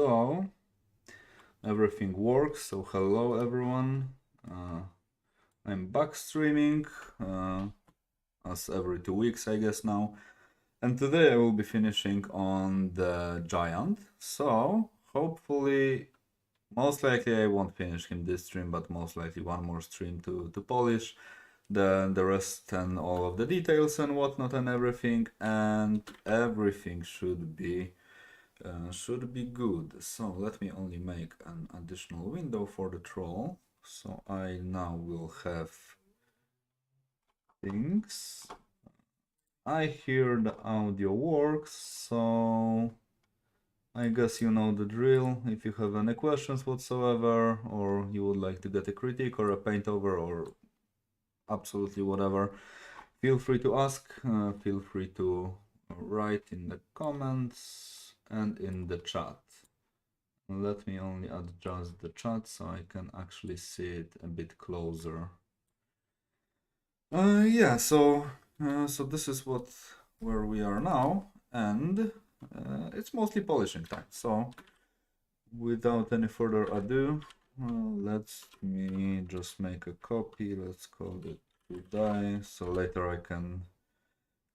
So everything works. So hello everyone. I'm back streaming as every 2 weeks, I guess now. And today I will be finishing on the giant. So hopefully, most likely I won't finish in this stream, but most likely one more stream to polish the rest and all of the details and whatnot and everything. And everything should be good. So let me only make an additional window for the troll. So I now will have things. I hear the audio works, so I guess you know the drill. If you have any questions whatsoever, or you would like to get a critique or a paint over or absolutely whatever, feel free to ask, feel free to write in the comments and in the chat. Let me only adjust the chat so I can actually see it a bit closer. Yeah, so this is where we are now, and it's mostly polishing time. So without any further ado, let me just make a copy. Let's call it die, so later I can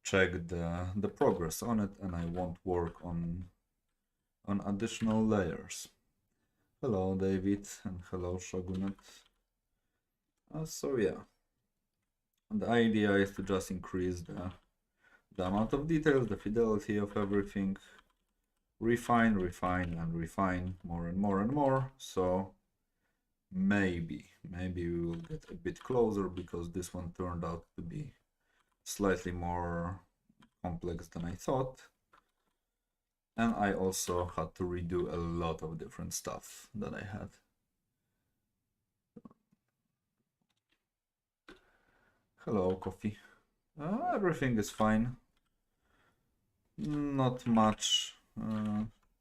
check the progress on it, and I won't work on additional layers. Hello David, and hello Shogunet. So yeah, the idea is to just increase the amount of details, the fidelity of everything, refine and refine more and more and more. So maybe we will get a bit closer, because this one turned out to be slightly more complex than I thought. And I also had to redo a lot of different stuff that I had. Hello, Coffee. Everything is fine. Not much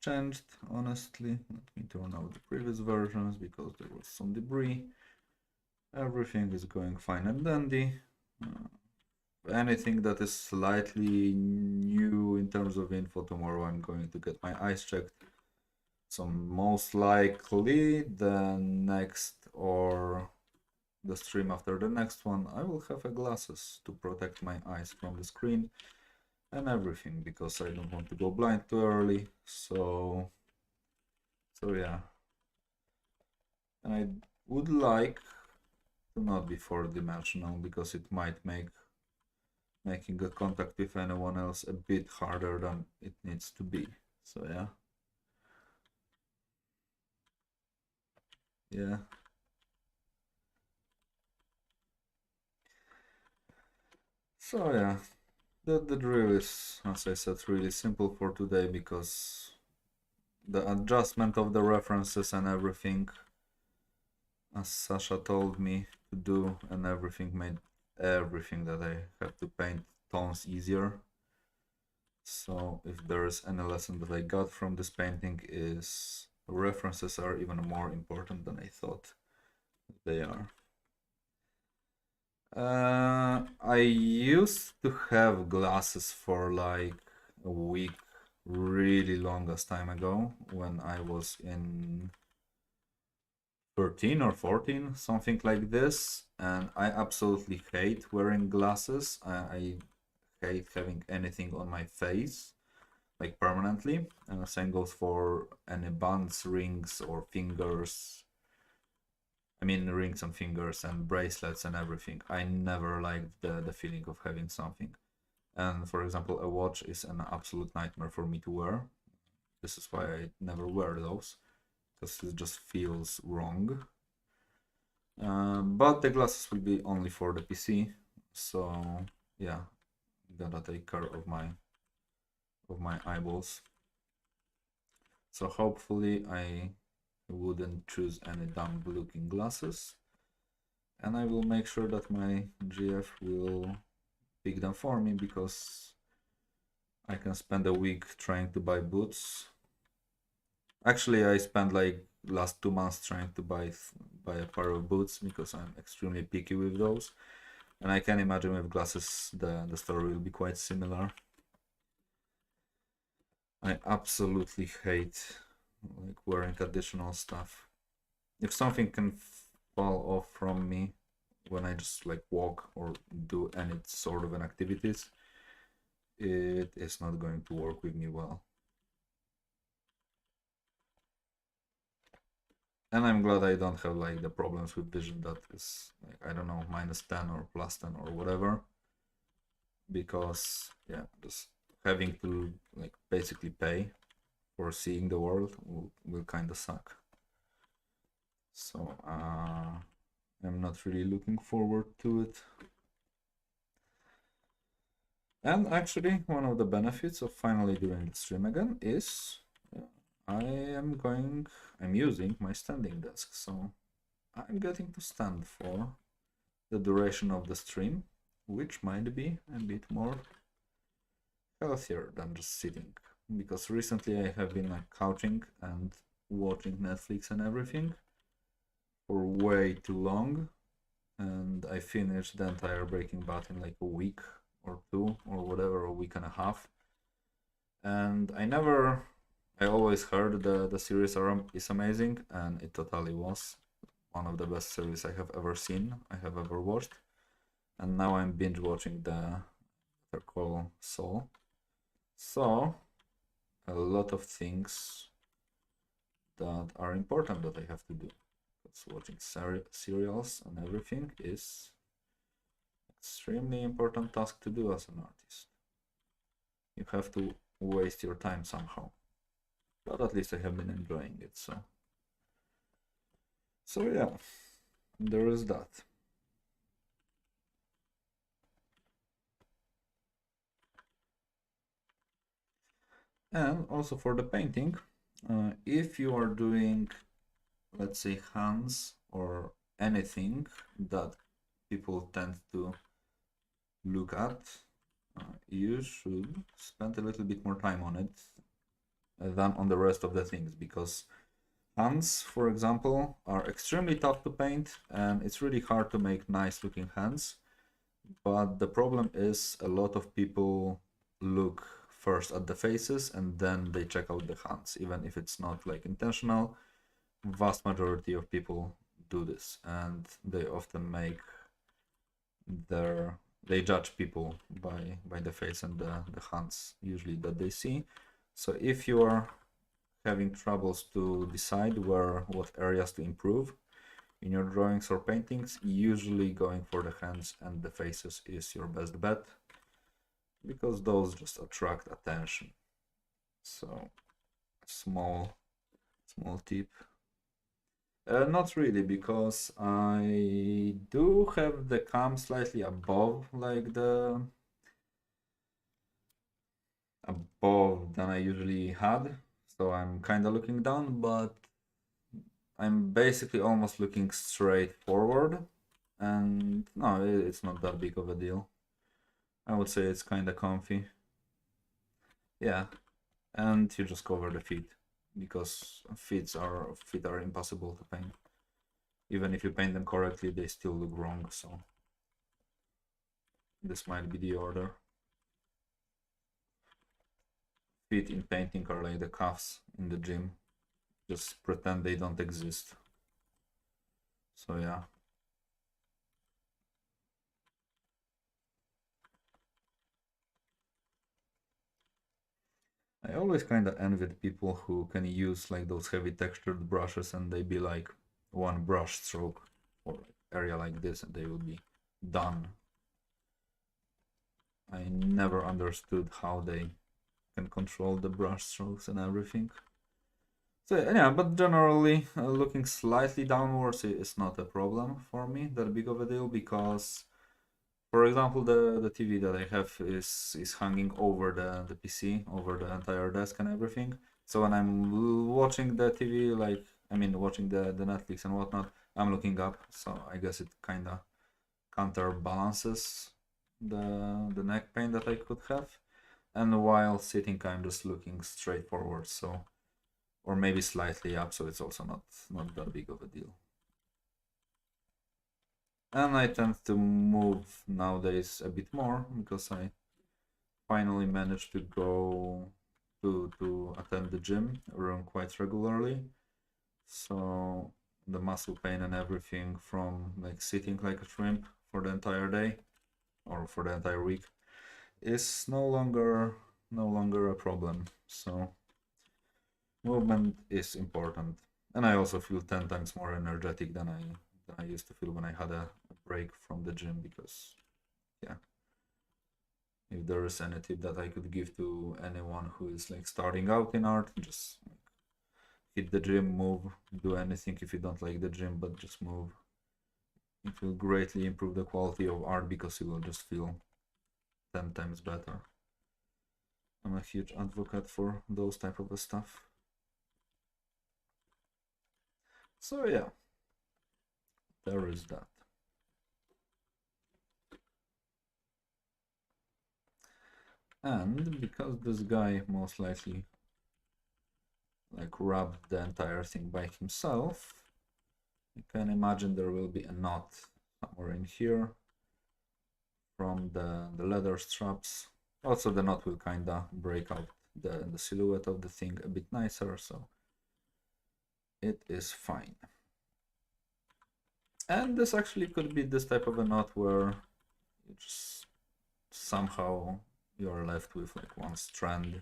changed, honestly. Let me turn out the previous versions because there was some debris. Everything is going fine and dandy. Anything that is slightly new in terms of info, tomorrow I'm going to get my eyes checked. So most likely the next or the stream after the next one, I will have glasses to protect my eyes from the screen and everything, because I don't want to go blind too early. So yeah, and I would like to not be four-dimensional, because it might make making a contact with anyone else a bit harder than it needs to be. So yeah. So yeah, the drill is, as I said, really simple for today, because the adjustment of the references and everything, as Sasha told me to do, and everything made everything that I have to paint tons easier. So if there is any lesson that I got from this painting, is references are even more important than I thought they are. I used to have glasses for like a week, really longest time ago, when I was in 13 or 14, something like this, and I absolutely hate wearing glasses. I hate having anything on my face, like permanently, and the same goes for any bands, rings, or fingers. I mean, rings and fingers and bracelets and everything. I never liked the feeling of having something. And for example, a watch is an absolute nightmare for me to wear. This is why I never wear those, because it just feels wrong. But the glasses will be only for the PC, so yeah, gotta take care of my eyeballs. So hopefully I wouldn't choose any dumb looking glasses, and I will make sure that my GF will pick them for me, because I can spend a week trying to buy boots. Actually, I spent like last 2 months trying to buy a pair of boots, because I'm extremely picky with those, and I can imagine with glasses the story will be quite similar. I absolutely hate like wearing additional stuff. If something can fall off from me when I just like walk or do any sort of an activities, it is not going to work with me well. And I'm glad I don't have like the problems with vision that is like, I don't know, -10 or +10 or whatever, because yeah, just having to like basically pay for seeing the world will kind of suck. So I'm not really looking forward to it. And actually, one of the benefits of finally doing the stream again is I'm using my standing desk, so I'm getting to stand for the duration of the stream, which might be a bit more healthier than just sitting, because recently I have been like couching and watching Netflix and everything for way too long, and I finished the entire Breaking Bad in like a week or two or whatever, a week and a half. And I always heard the series is amazing, and it totally was one of the best series I have ever seen, I have ever watched. And now I'm binge watching the call Soul. So a lot of things that are important that I have to do. Because watching serials and everything is extremely important task to do as an artist. You have to waste your time somehow. But at least I have been enjoying it, so yeah, there is that. And also for the painting, if you are doing, let's say, hands or anything that people tend to look at, you should spend a little bit more time on it than on the rest of the things, because hands, for example, are extremely tough to paint, and it's really hard to make nice looking hands. But the problem is a lot of people look first at the faces and then they check out the hands, even if it's not like intentional. Vast majority of people do this, and they often make they judge people by the face and the hands usually that they see. So if you are having troubles to decide what areas to improve in your drawings or paintings, usually going for the hands and the faces is your best bet, because those just attract attention. So small tip. Not really, because I do have the cam slightly above, like above than I usually had. So I'm kind of looking down, but I'm basically almost looking straight forward. And no, it's not that big of a deal. I would say it's kind of comfy. Yeah, and you just cover the feet, because feet are impossible to paint. Even if you paint them correctly, they still look wrong, so this might be the order. Feet in painting are like the calves in the gym. Just pretend they don't exist. So yeah. I always kind of envied people who can use like those heavy textured brushes and they be like one brush stroke for like area like this and they would be done. I never understood how they can control the brush strokes and everything. So yeah, but generally looking slightly downwards is not a problem for me, that big of a deal, because for example the TV that I have is hanging over the PC, over the entire desk and everything. So when I'm watching the TV, like I mean watching the Netflix and whatnot, I'm looking up, so I guess it kind of counterbalances the neck pain that I could have. And while sitting, I'm just looking straight forward, so, or maybe slightly up, so it's also not that big of a deal. And I tend to move nowadays a bit more, because I finally managed to go to attend the gym run quite regularly. So the muscle pain and everything from like sitting like a shrimp for the entire day or for the entire week is no longer a problem. So movement is important, and I also feel 10 times more energetic than I used to feel when I had a break from the gym. Because yeah, if there is any tip that I could give to anyone who is like starting out in art, just like, hit the gym, move, do anything if you don't like the gym, but just move. It will greatly improve the quality of art because you will just feel 10 times better. I'm a huge advocate for those type of stuff. So yeah, there is that. And because this guy most likely like rubbed the entire thing by himself, you can imagine there will be a knot somewhere in here from the leather straps. Also the knot will kinda break out the silhouette of the thing a bit nicer, so it is fine. And this actually could be this type of a knot where you just somehow you're left with like one strand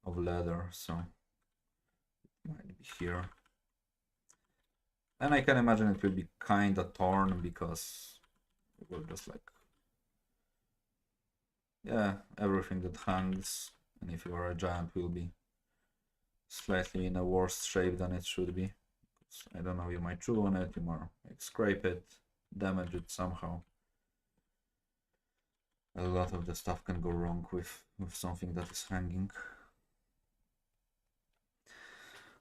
of leather, so it might be here. And I can imagine it will be kinda torn because it will just like, yeah, everything that hangs, and if you are a giant, will be slightly in a worse shape than it should be. I don't know, you might chew on it, you might like scrape it, damage it somehow. A lot of the stuff can go wrong with something that is hanging.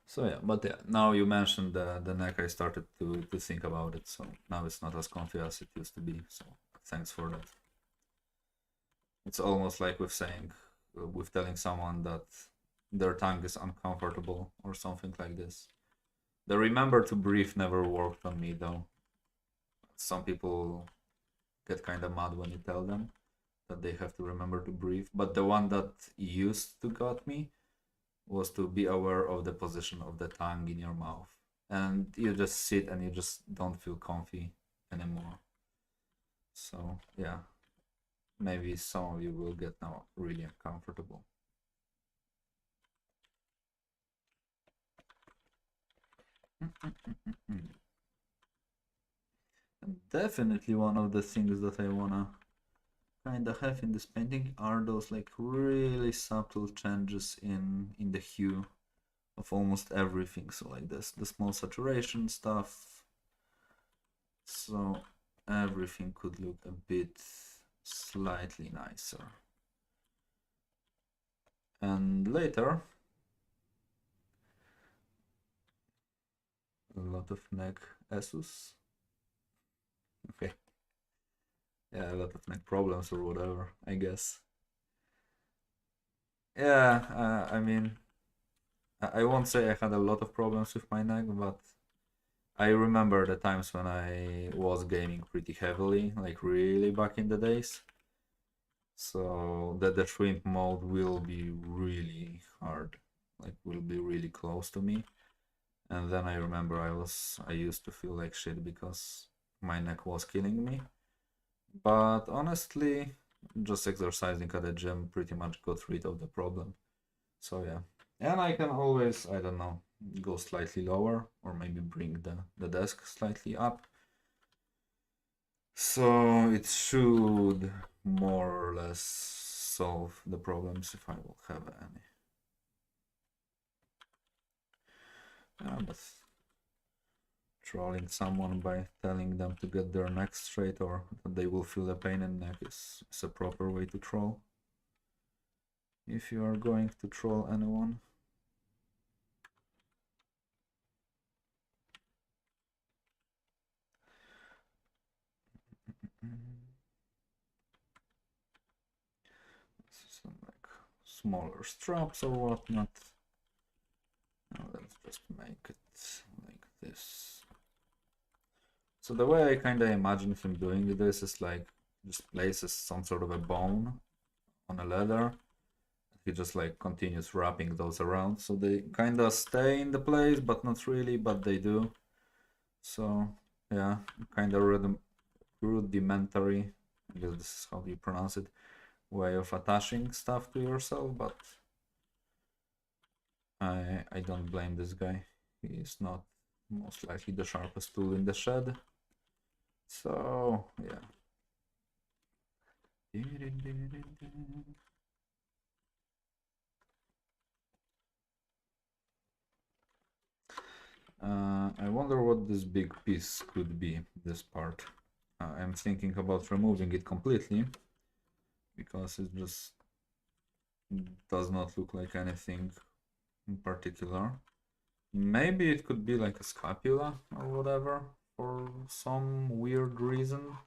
So yeah, but yeah, now you mentioned the neck, I started to think about it, so now it's not as comfy as it used to be, so thanks for that. It's almost like with saying, with telling someone that their tongue is uncomfortable or something like this. The remember to breathe never worked on me though. Some people get kind of mad when you tell them that they have to remember to breathe, but the one that used to got me was to be aware of the position of the tongue in your mouth. And you just sit and you just don't feel comfy anymore. So yeah, maybe some of you will get now really uncomfortable. And definitely one of the things that I wanna kind of have in this painting are those like really subtle changes in the hue of almost everything. So like this, the small saturation stuff, so everything could look a bit slightly nicer. And later, a lot of neck issues. Okay. Yeah, a lot of neck problems or whatever, I guess. Yeah, I mean, I won't say I had a lot of problems with my neck, but I remember the times when I was gaming pretty heavily, like really back in the days. So that the shrimp mode will be really hard, like will be really close to me. And then I remember I used to feel like shit because my neck was killing me. But honestly, just exercising at the gym pretty much got rid of the problem. So yeah. And I can always, I don't know, go slightly lower or maybe bring the desk slightly up. So it should more or less solve the problems if I will have any. But trolling someone by telling them to get their neck straight or that they will feel a pain in the neck is a proper way to troll. If you are going to troll anyone. Some like smaller straps or whatnot. Now let's just make it like this. So the way I kind of imagine him doing this is like just places some sort of a bone on a leather. he just like continues wrapping those around, so they kind of stay in the place, but not really, but they do. So yeah, kind of rudimentary, I guess this is how you pronounce it, way of attaching stuff to yourself, but I don't blame this guy. He's not most likely the sharpest tool in the shed. So yeah. I wonder what this big piece could be, this part. I'm thinking about removing it completely, because it just does not look like anything in particular. Maybe it could be like a scapula or whatever, for some weird reason.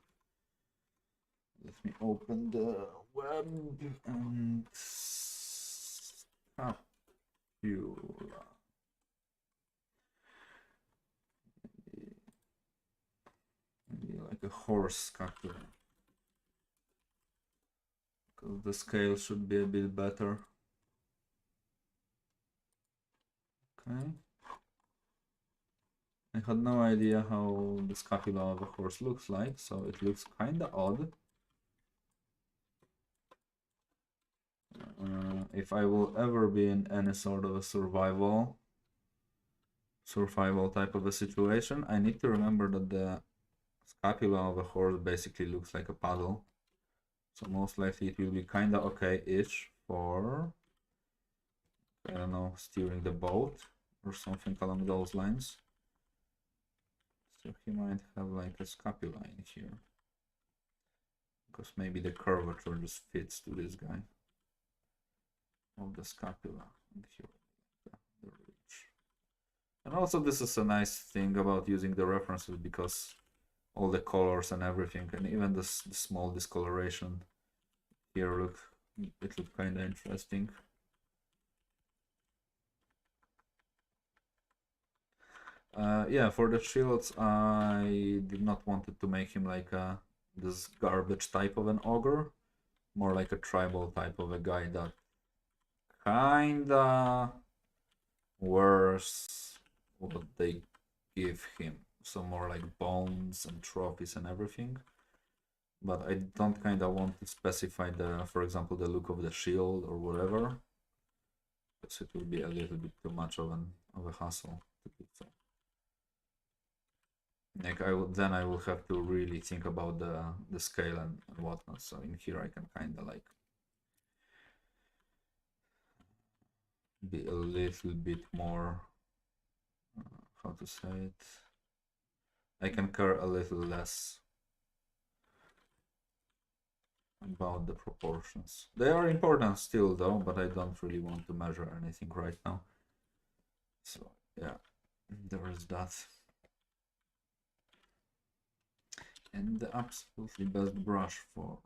Let me open the web and scapula. Maybe like a horse scapula, because the scale should be a bit better. Okay. I had no idea how the scapula of a horse looks like, so it looks kinda odd. If I will ever be in any sort of a survival type of a situation, I need to remember that the scapula of a horse basically looks like a paddle. So most likely it will be kinda okay-ish for, I don't know, steering the boat or something along those lines. So he might have like a scapula in here, because maybe the curvature just fits to this guy of the scapula. And here, the ridge. And also this is a nice thing about using the references, because all the colors and everything, and even the small discoloration here, it looked kind of interesting. Yeah, for the shields, I did not want it to make him like this garbage type of an ogre, more like a tribal type of a guy that kinda wears what they give him, so more like bones and trophies and everything. But I don't kind of want to specify the, for example, the look of the shield or whatever, because it will be a little bit too much of a hassle to keep so. Like I will have to really think about the scale and whatnot. So in here I can kind of like be a little bit more, how to say it, I can care a little less about the proportions. They are important still though, but I don't really want to measure anything right now. So yeah, there is that. And the absolutely best brush for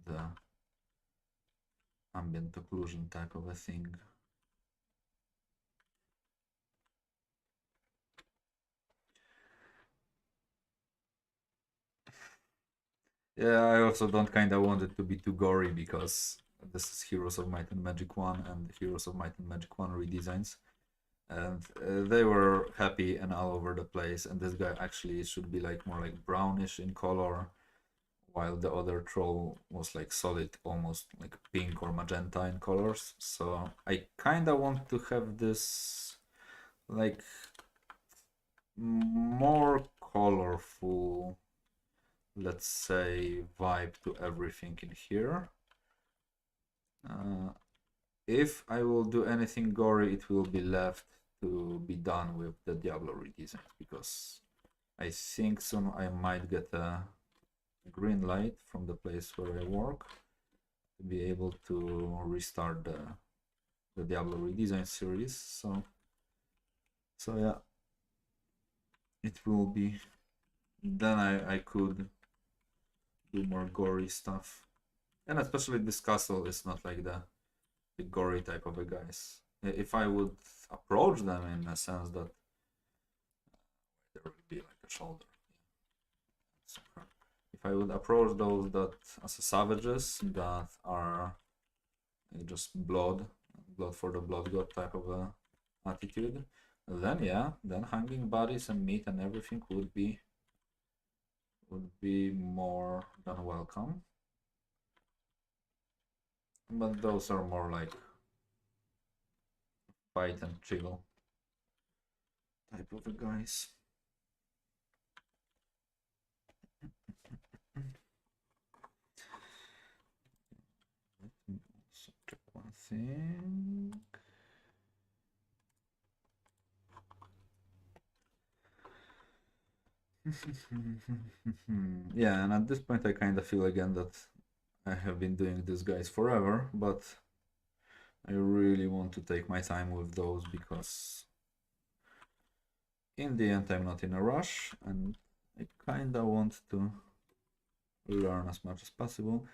the ambient occlusion type of a thing. Yeah, I also don't kind of want it to be too gory, because this is Heroes of Might and Magic 1 and Heroes of Might and Magic 1 redesigns. And they were happy and all over the place, and this guy actually should be like more like brownish in color, while the other troll was like solid, almost like pink or magenta in colors. So I kind of want to have this like more colorful, let's say, vibe to everything in here. If I will do anything gory, it will be left to be done with the Diablo redesigns, because I think soon I might get a green light from the place where I work to be able to restart the Diablo redesign series. So yeah, it will be, then I could do more gory stuff. And especially this castle is not like the gory type of a guys. If I would approach them in a sense that there would be like a shoulder. So if I would approach those that as savages that are just blood for the blood god type of a attitude, then yeah, then hanging bodies and meat and everything would be more than welcome. But those are more like fight and chill type of guys. Let me also check one thing. Yeah, and at this point I kind of feel again that I have been doing this guys forever, but I really want to take my time with those because in the end I'm not in a rush and I kinda want to learn as much as possible,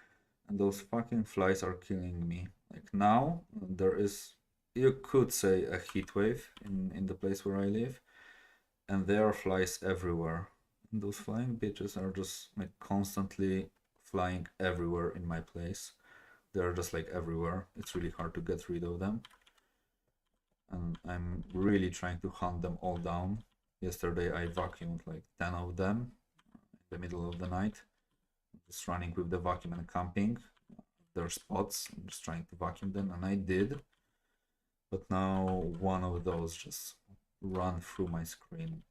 and those fucking flies are killing me. Like now there is, you could say, a heat wave in the place where I live, and there are flies everywhere. And those flying bitches are just like constantly flying everywhere in my place. They're just like everywhere. It's really hard to get rid of them. And I'm really trying to hunt them all down. Yesterday I vacuumed like 10 of them in the middle of the night. Just running with the vacuum and camping their spots, I'm just trying to vacuum them, and I did. But now one of those just ran through my screen.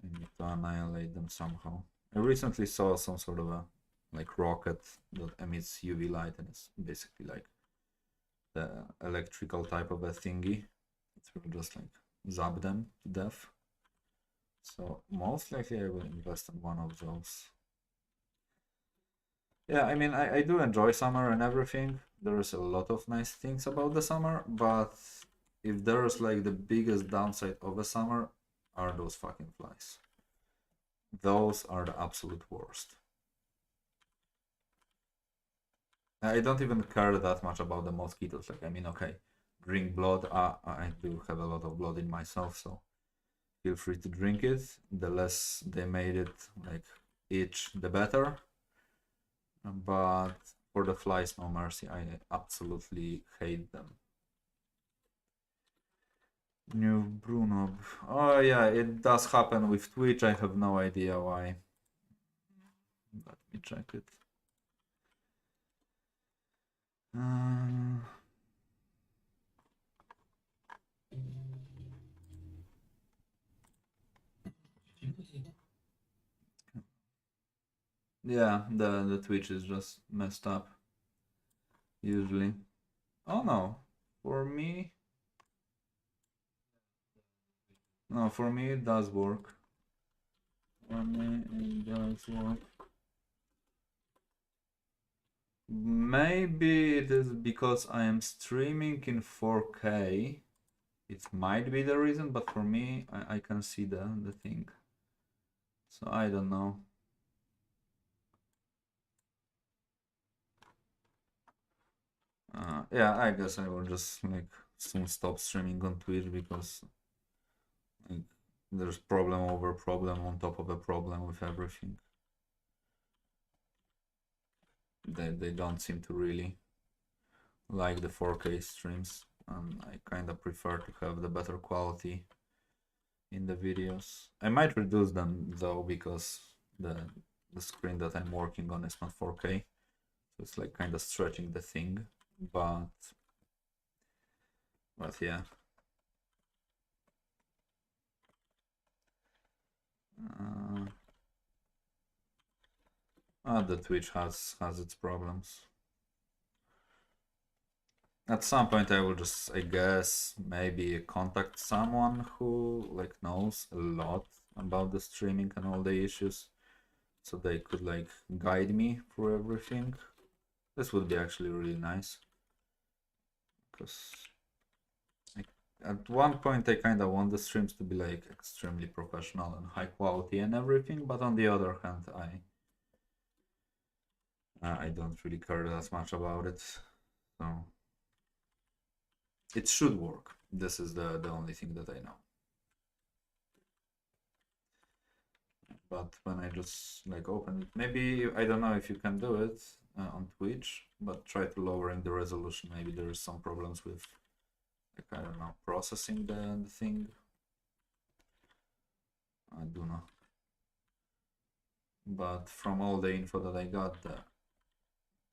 I need to annihilate them somehow. I recently saw some sort of a like rocket that emits UV light, and it's basically like the electrical type of a thingy. It will just like zap them to death. So most likely I will invest in one of those. Yeah, I mean, I do enjoy summer and everything. There is a lot of nice things about the summer, but if there's like the biggest downside of the summer are those fucking flies. Those are the absolute worst. I don't even care that much about the mosquitoes. Like, I mean, okay, drink blood. I do have a lot of blood in myself, so feel free to drink it. The less they made it like itch, the better. But for the flies, no mercy. I absolutely hate them. New Bruno. Oh yeah, it does happen with Twitch. I have no idea why. Let me check it. Yeah, the Twitch is just messed up. Usually. Oh no, for me. No, for me it does work. For me it does work. Maybe it is because I am streaming in 4K. It might be the reason, but for me, I can see the thing. So I don't know. Yeah, I guess I will just like soon stop streaming on Twitch because like there's problem over problem on top of a problem with everything. They don't seem to really like the 4K streams, and I kind of prefer to have the better quality in the videos. I might reduce them though because the screen that I'm working on is not 4K, so it's like kind of stretching the thing. But yeah. The Twitch has its problems. At some point I will just, I guess, maybe contact someone who like knows a lot about the streaming and all the issues, so they could like guide me through everything. This would be actually really nice, because like, at one point I kind of want the streams to be like extremely professional and high quality and everything, but on the other hand I don't really care that much about it, so it should work. This is the only thing that I know. But when I just like open it, maybe I don't know if you can do it. on Twitch, but try to lowering the resolution. Maybe there is some problems with, like, I don't know, processing the thing. I do not. But from all the info that I got, the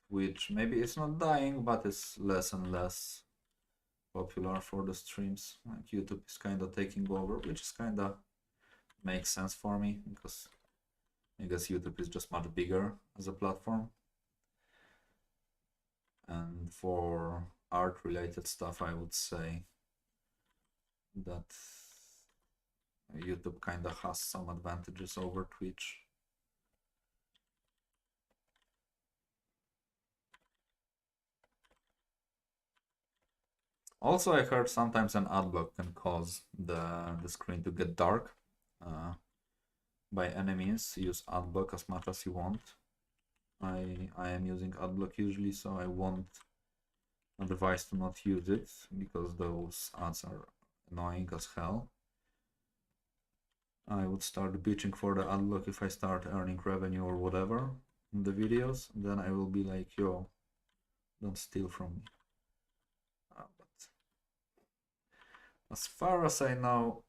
Twitch maybe it's not dying, but it's less and less popular for the streams. Like YouTube is kind of taking over, which is kind of makes sense for me because I guess YouTube is just much bigger as a platform. And for art related stuff, I would say that YouTube kind of has some advantages over Twitch. Also, I heard sometimes an ad block can cause the screen to get dark. By any means, use ad block as much as you want. I am using ad block usually, so I won't advise to not use it because those ads are annoying as hell. I would start bitching for the ad block if I start earning revenue or whatever in the videos. Then I will be like, yo, don't steal from me. But as far as I know,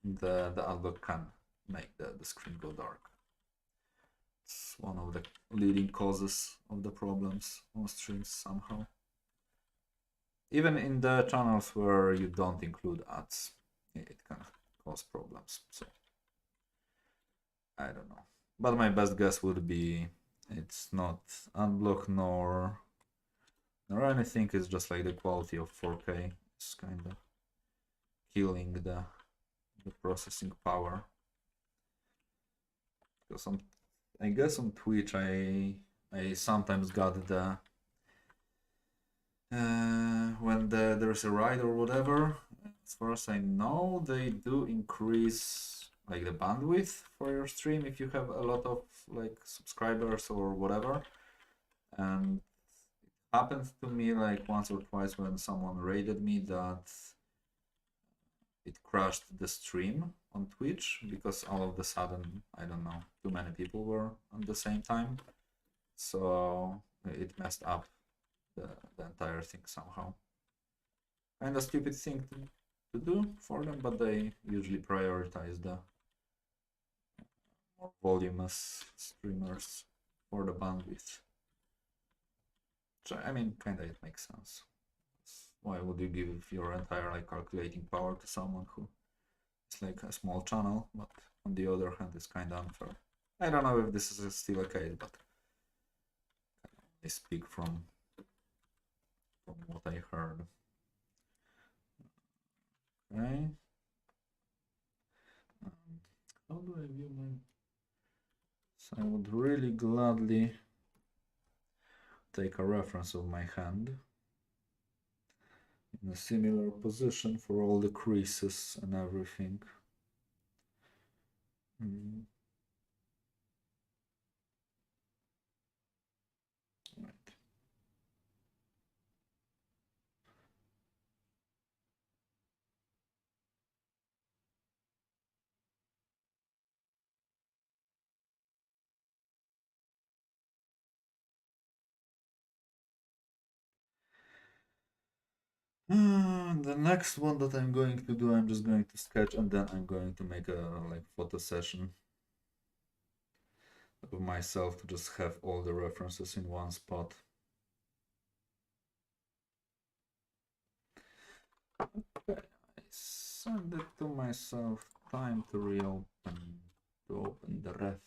the ad block can make the screen go dark. It's one of the leading causes of the problems on streams somehow. Even in the channels where you don't include ads, it can cause problems. So I don't know. But my best guess would be it's not unblock nor anything. It's just like the quality of 4K is kind of killing the processing power. Because I guess on Twitch I sometimes got the when there's a ride or whatever. As far as I know, they do increase like the bandwidth for your stream if you have a lot of like subscribers or whatever. And it happened to me like once or twice when someone raided me that it crashed the stream on Twitch because all of a sudden, I don't know, too many people were at the same time. So it messed up the entire thing somehow. Kind of stupid thing to do for them, but they usually prioritize the more voluminous streamers for the bandwidth. So, I mean, kind of it makes sense. Why would you give your entire like calculating power to someone who is like a small channel, but on the other hand, it's kind of unfair. I don't know if this is still a case, but I speak from what I heard. Okay. How do I view my... So I would really gladly take a reference of my hand in a similar position for all the creases and everything. Right. The next one that I'm going to do, I'm just going to sketch and then I'm going to make a like photo session of myself to just have all the references in one spot. Okay, I send it to myself. Time to reopen, to open the ref.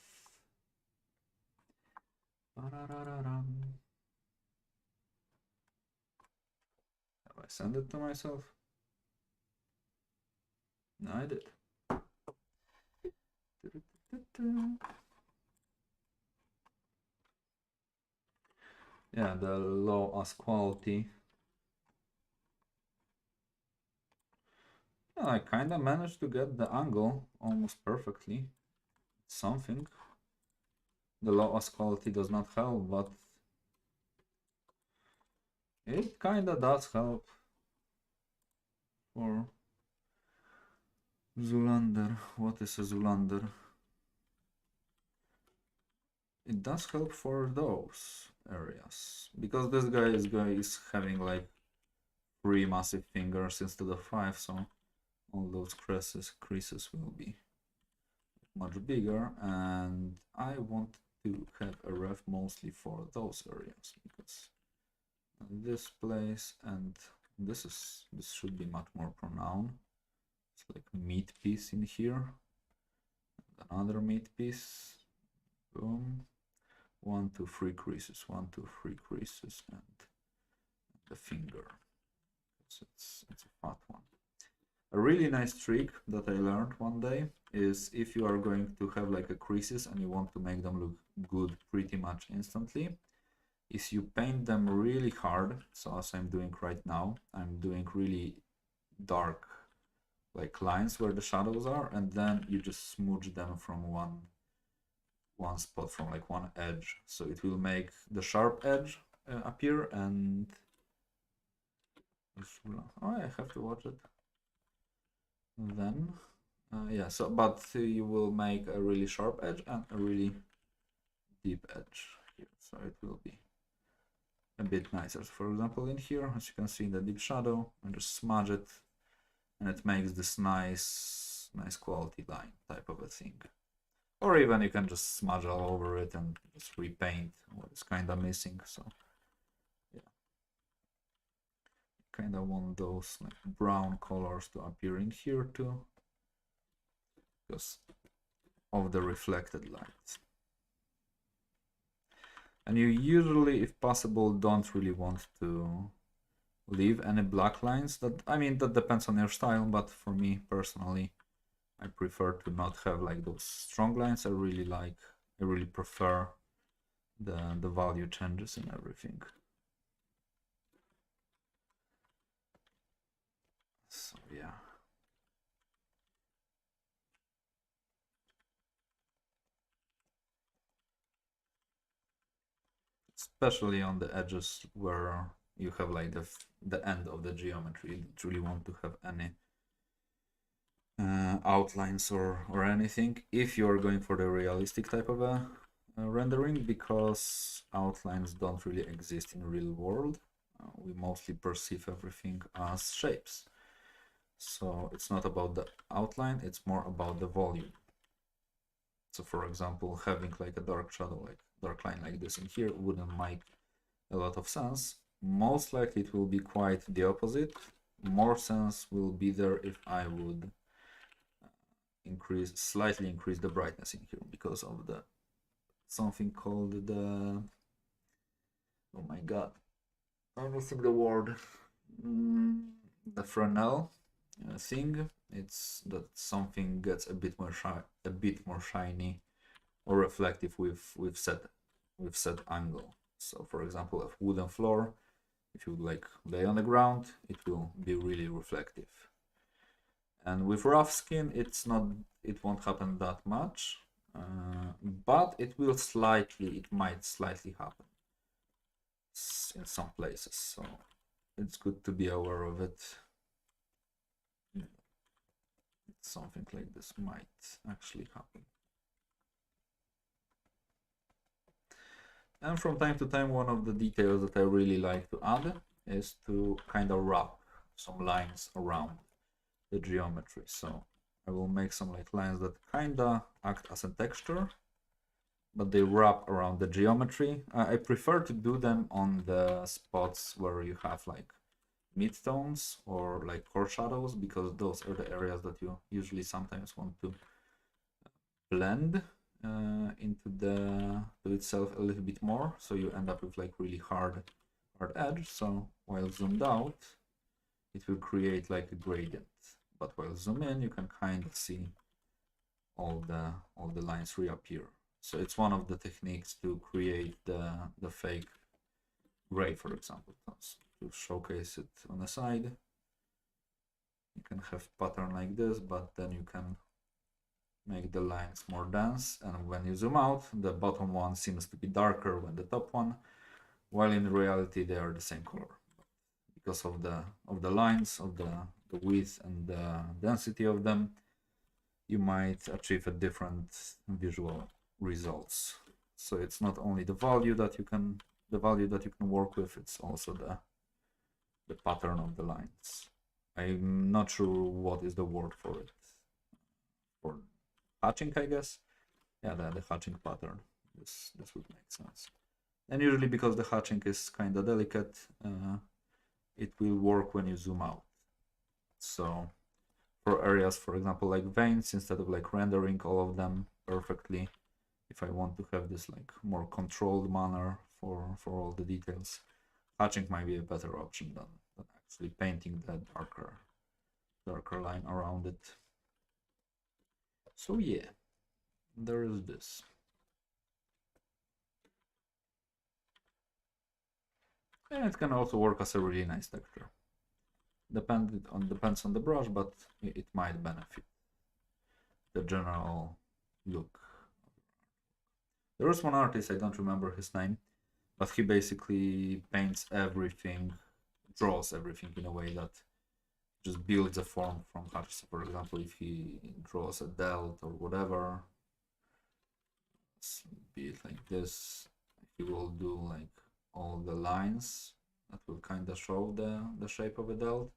Have I sent it to myself? No, I did. Yeah, the low as quality. Yeah, I kind of managed to get the angle almost perfectly. Something. The low as quality does not help, but it kind of does help for Zoolander. What is a Zoolander? it does help for those areas, because this guy is having like 3 massive fingers instead of 5, so all those creases will be much bigger, and I want to have a ref mostly for those areas, because this place and this should be much more pronounced. It's like meat piece in here, another meat piece, boom, 1, 2, 3 creases, 1, 2, 3 creases, and the finger. So it's a fat one. A really nice trick that I learned one day is, if you are going to have like a creases and you want to make them look good pretty much instantly, is you paint them really hard. So as I'm doing right now, I'm doing really dark like lines where the shadows are, and then you just smudge them from one spot, from like one edge, so it will make the sharp edge appear. And oh, I have to watch it then. Yeah, so but you will make a really sharp edge and a really deep edge here, so it will be a bit nicer. So for example, in here, as you can see, the deep shadow, and just smudge it, and it makes this nice quality line type of a thing. Or even you can just smudge all over it and just repaint what is kind of missing. So yeah, kind of want those like brown colors to appear in here too, because of the reflected light. And you usually, if possible, don't really want to leave any black lines. That, I mean, that depends on your style, but for me personally, I prefer to not have like those strong lines. I really prefer the value changes in everything. So yeah. Especially on the edges where you have like the end of the geometry, you don't really want to have any outlines or anything if you're going for the realistic type of a rendering, because outlines don't really exist in real world. We mostly perceive everything as shapes, so it's not about the outline, it's more about the volume. So for example, having like a dark shadow, like dark line like this in here wouldn't make a lot of sense. Most likely it will be quite the opposite. More sense will be there if I would slightly increase the brightness in here, because of the something called the, oh my god, I'm losing the word, the Fresnel thing. It's that something gets a bit more shiny or reflective with set angle. So for example, a wooden floor, if you like lay on the ground, it will be really reflective. And with rough skin, it won't happen that much, but it might slightly happen in some places. So it's good to be aware of it. Something like this might actually happen. And from time to time, one of the details that I really like to add is to kind of wrap some lines around the geometry. So I will make some like lines that kind of act as a texture, but they wrap around the geometry. I prefer to do them on the spots where you have like midtones or like core shadows, because those are the areas that you usually sometimes want to blend to itself a little bit more, so you end up with like really hard edge. So while zoomed out, it will create like a gradient, but while zoom in, you can kind of see all the lines reappear. So it's one of the techniques to create the fake gray, for example. To showcase it on the side, you can have pattern like this, but then you can make the lines more dense, and when you zoom out, the bottom one seems to be darker than the top one, while in reality they are the same color. Because of the lines, of the width and the density of them, you might achieve a different visual results. So it's not only the value that you can work with, it's also the pattern of the lines. I'm not sure what is the word for it. For hatching, I guess. Yeah, the hatching pattern. This would make sense. And usually because the hatching is kind of delicate, it will work when you zoom out. So for areas, for example, like veins, instead of like rendering all of them perfectly, if I want to have this like more controlled manner for all the details, hatching might be a better option than actually painting the darker line around it. So yeah, there is this. And it can also work as a really nice texture. Depends on the brush, but it might benefit the general look. There was one artist, I don't remember his name, but he basically paints everything, draws everything in a way that just builds a form from hatch. So for example, if he draws a delt or whatever, be it like this, he will do like all the lines that will kind of show the shape of a delt.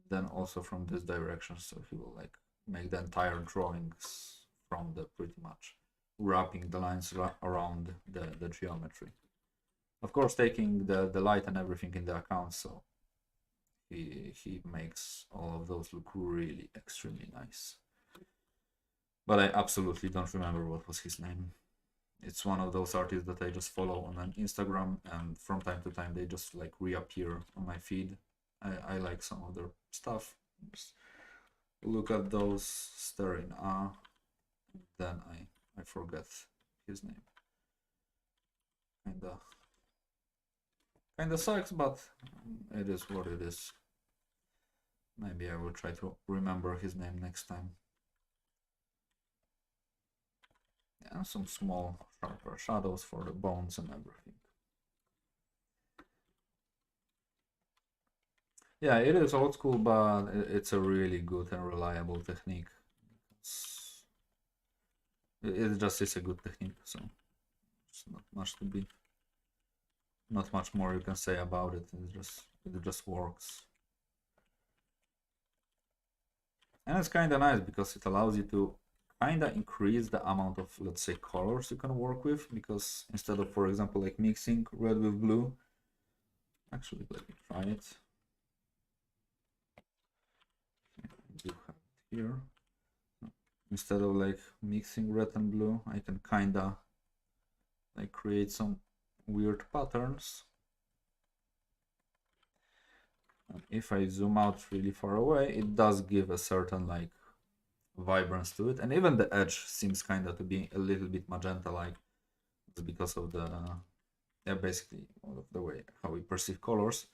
Then also from this direction, so he will like make the entire drawings from the pretty much wrapping the lines around the geometry. Of course, taking the light and everything into account, so he makes all of those look really extremely nice. But I absolutely don't remember what was his name. It's one of those artists that I just follow on an Instagram, and from time to time they just like reappear on my feed. I like some of their stuff. Just look at those, stare in awe. Then I forget his name. Kinda sucks, but it is what it is. Maybe I will try to remember his name next time. Yeah, some small sharper shadows for the bones and everything. Yeah, it is old school, but it's a really good and reliable technique. It just is a good technique, so it's not much more you can say about it. It just works. And it's kind of nice because it allows you to kind of increase the amount of, let's say, colors you can work with, because instead of, for example, like mixing red with blue, actually let me try it. I do have it here. Instead of like mixing red and blue, I can kind of like create some weird patterns. And if I zoom out really far away, it does give a certain like vibrance to it, and even the edge seems kind of to be a little bit magenta like. It's because of the basically all of the way how we perceive colors,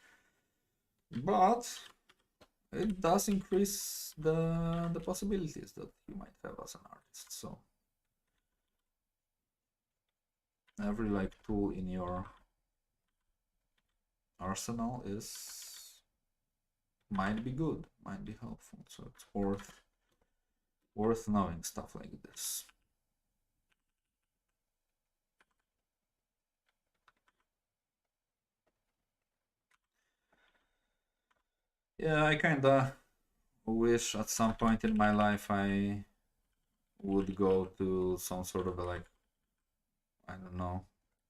but it does increase the possibilities that you might have as an artist. So every like tool in your arsenal might be good, might be helpful, so it's worth knowing stuff like this. Yeah, I kinda wish at some point in my life I would go to some sort of a like, I don't know,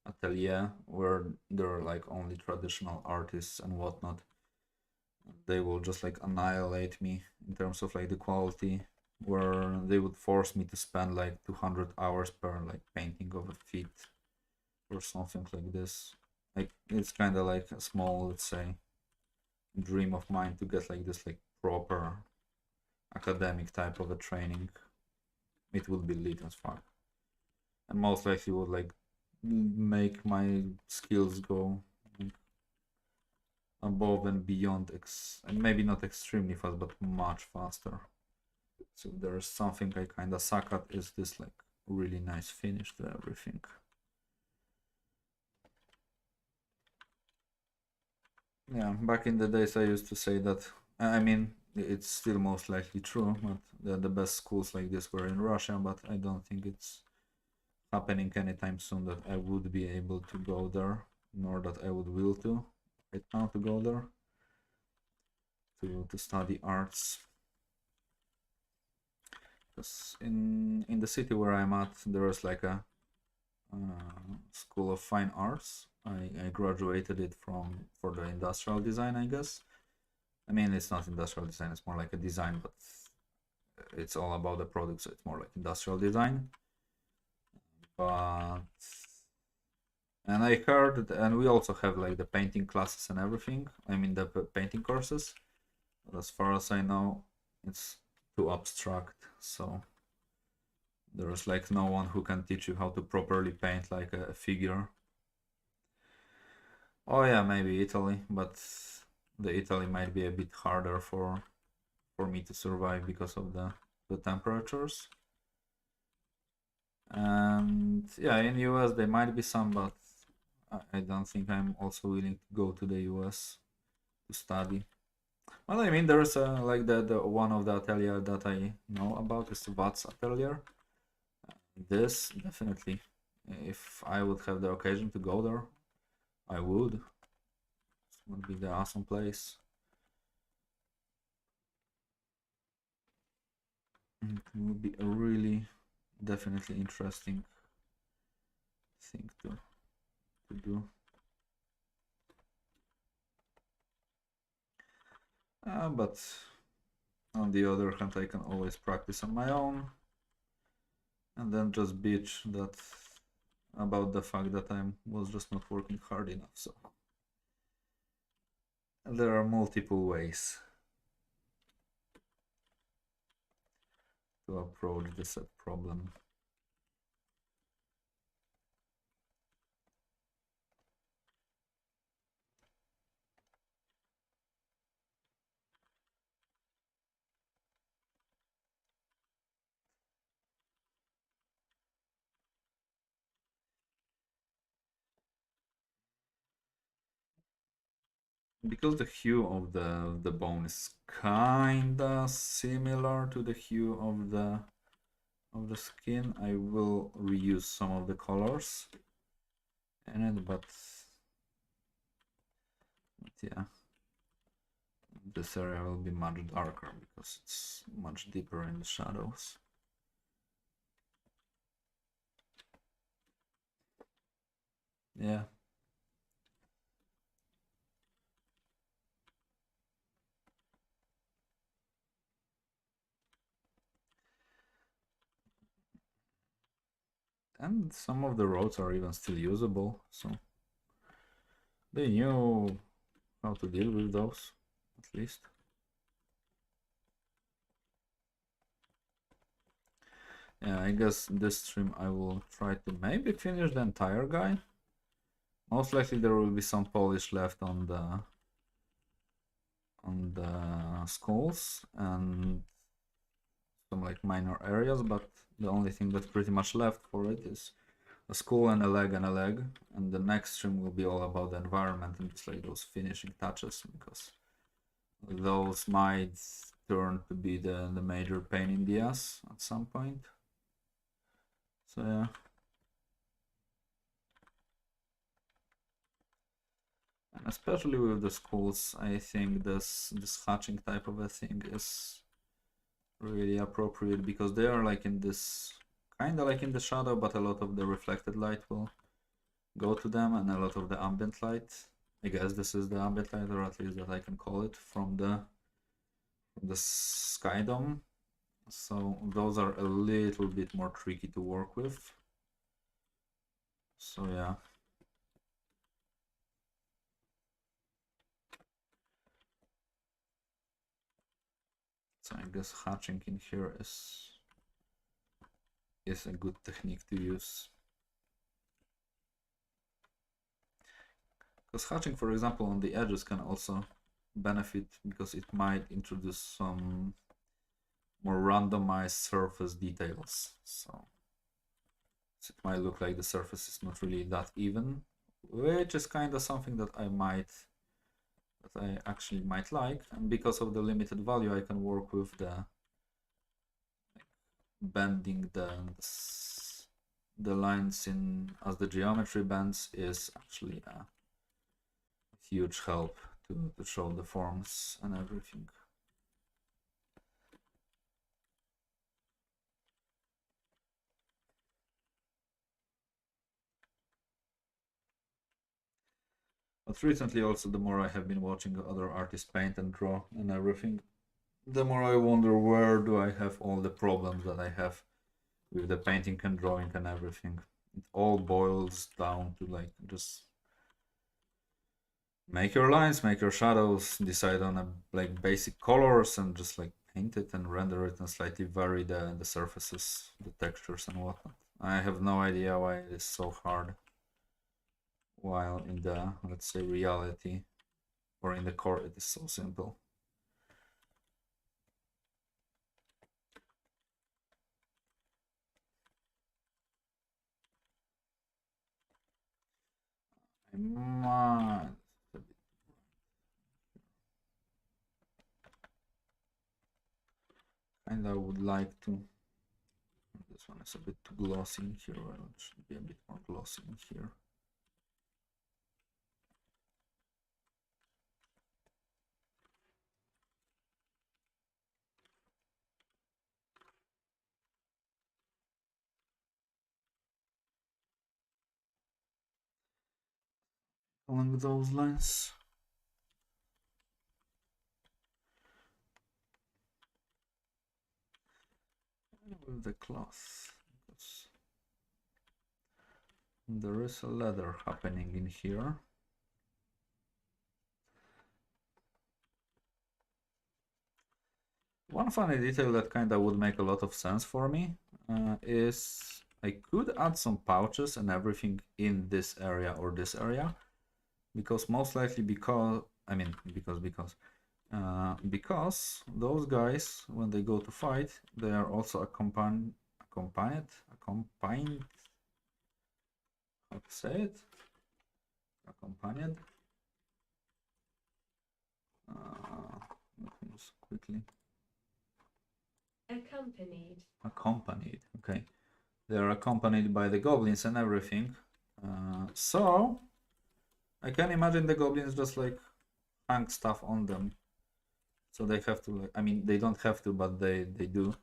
atelier where there are like only traditional artists and whatnot. They will just like annihilate me in terms of like the quality, where they would force me to spend like 200 hours per like painting of a feet or something like this. Like it's kind of like a small, let's say, dream of mine to get like this like proper academic type of a training. It would be lit as fuck, and most likely would like make my skills go like, above and beyond and maybe not extremely fast, but much faster. So there's something I kind of suck at, is this like really nice finish to everything. Yeah, back in the days I used to say that, I mean, it's still most likely true, but the best schools like this were in Russia, but I don't think it's happening anytime soon that I would be able to go there, nor that I would will to right now to go there to study arts. Because in the city where I'm at, there is like a School of Fine Arts. I graduated it for the industrial design, I guess. I mean, it's not industrial design, it's more like a design, but it's all about the product, so it's more like industrial design. But and I heard that, and we also have like the painting classes and everything. I mean the painting courses. But as far as I know, it's too abstract, so there's like no one who can teach you how to properly paint like a figure. Oh yeah, maybe Italy, but the Italy might be a bit harder for me to survive because of the temperatures. And yeah, in US there might be some, but I don't think I'm also willing to go to the US to study. Well, I mean, there's like the one of the atelier that I know about is Watts atelier. This definitely, if I would have the occasion to go there, I would. It would be the awesome place. It would be a really definitely interesting thing to do. But on the other hand, I can always practice on my own and then just bitch that about the fact that I was just not working hard enough. So there are multiple ways to approach this problem. Because the hue of the bone is kinda similar to the hue of the skin, I will reuse some of the colors in it, but yeah, this area will be much darker because it's much deeper in the shadows. Yeah. And some of the roads are even still usable, so they knew how to deal with those, at least. Yeah, I guess this stream I will try to maybe finish the entire guy. Most likely there will be some polish left on the skulls and some like minor areas, but the only thing that's pretty much left for it is a skull and a leg, and the next stream will be all about the environment and just like those finishing touches, because those might turn to be the major pain in the ass at some point. So yeah. And especially with the skulls, I think this hatching type of a thing is really appropriate, because they are like in this kind of like in the shadow, but a lot of the reflected light will go to them and a lot of the ambient light. I guess this is the ambient light, or at least that I can call it, from the sky dome. So those are a little bit more tricky to work with. So yeah. So I guess hatching in here is a good technique to use. Because hatching, for example, on the edges can also benefit, because it might introduce some more randomized surface details. So it might look like the surface is not really that even, which is kind of something that I actually might like. And because of the limited value, I can work with the bending the lines in as the geometry bends is actually a huge help to show the forms and everything. But recently also, the more I have been watching other artists paint and draw and everything, the more I wonder where do I have all the problems that I have with the painting and drawing and everything. It all boils down to like just make your lines, make your shadows, decide on a like basic colors and just like paint it and render it and slightly vary the surfaces, the textures and whatnot. I have no idea why it is so hard, while in the, let's say, reality or in the core it is so simple. I might kinda would like to. This one is a bit too glossy in here. Well, it should be a bit more glossy in here. Along those lines. With the cloth, because there is a ladder happening in here. One funny detail that kind of would make a lot of sense for me is I could add some pouches and everything in this area or this area, because most likely because those guys, when they go to fight, they are also accompanied, how to say it? Accompanied. Let me just quickly. Accompanied. Okay. They are accompanied by the goblins and everything. So I can imagine the goblins just like hang stuff on them. So they have to, like, I mean, they don't have to, but they do,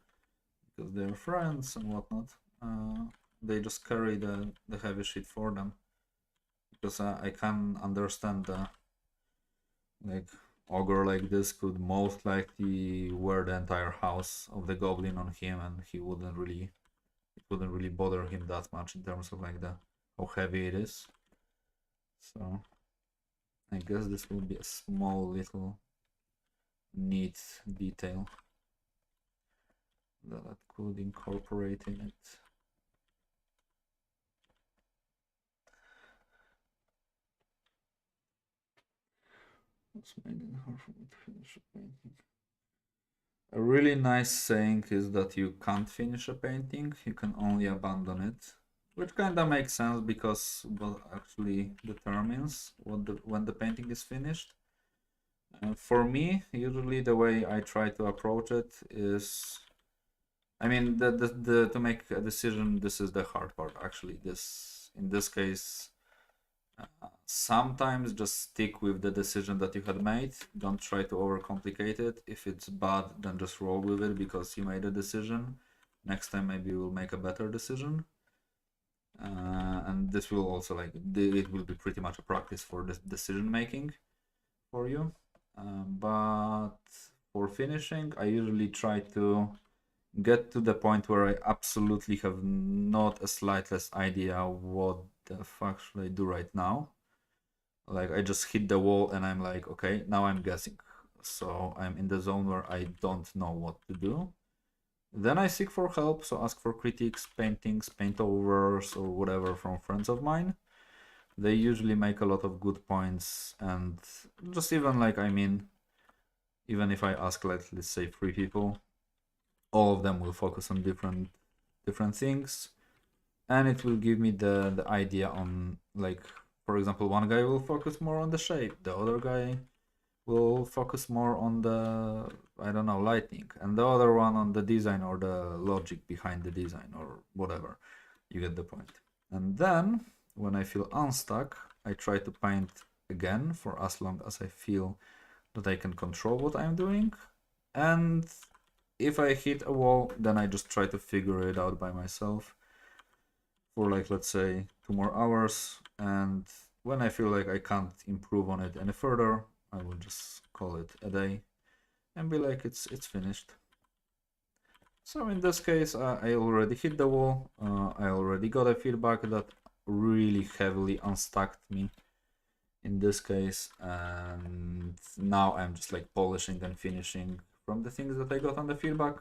because they're friends and whatnot. They just carry the heavy shit for them, because I can understand the, like, ogre like this could most likely wear the entire house of the goblin on him, and it wouldn't really bother him that much in terms of like how heavy it is. So I guess this will be a small little neat detail that I could incorporate in it. What's made it hard for me to finish a painting? A really nice saying is that you can't finish a painting, you can only abandon it. Which kind of makes sense, because what actually determines when the painting is finished. For me, usually the way I try to approach it is, I mean, to make a decision, this is the hard part actually. In this case, sometimes just stick with the decision that you had made. Don't try to overcomplicate it. If it's bad, then just roll with it because you made a decision. Next time maybe you will make a better decision. And this will also, like, it will be pretty much a practice for this decision making for you. But for finishing, I usually try to get to the point where I absolutely have not a slightest idea what the fuck should I do right now. Like, I just hit the wall and I'm like, okay, now I'm guessing. So I'm in the zone where I don't know what to do. Then I seek for help, so ask for critiques, paintings, paintovers, or whatever from friends of mine. They usually make a lot of good points, and just even like, I mean, even if I ask, like, let's say 3 people, all of them will focus on different things, and it will give me the idea on, like, for example, one guy will focus more on the shape, the other guy will focus more on the, I don't know, lighting, and the other one on the design or the logic behind the design or whatever. You get the point. And then when I feel unstuck, I try to paint again for as long as I feel that I can control what I'm doing. And if I hit a wall, then I just try to figure it out by myself for like, let's say 2 more hours. And when I feel like I can't improve on it any further, I will just call it a day and be like, it's finished. So in this case, I already hit the wall. I already got a feedback that really heavily unstuck me in this case, and now I'm just like polishing and finishing from the things that I got on the feedback.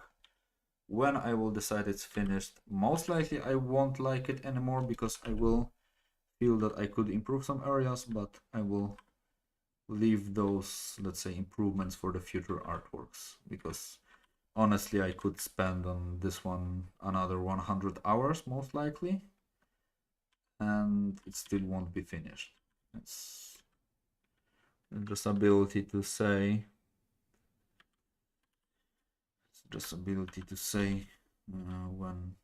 When I will decide it's finished, most likely I won't like it anymore because I will feel that I could improve some areas, but I will leave those, let's say, improvements for the future artworks, because honestly I could spend on this one another 100 hours most likely, and it still won't be finished. It's just ability to say when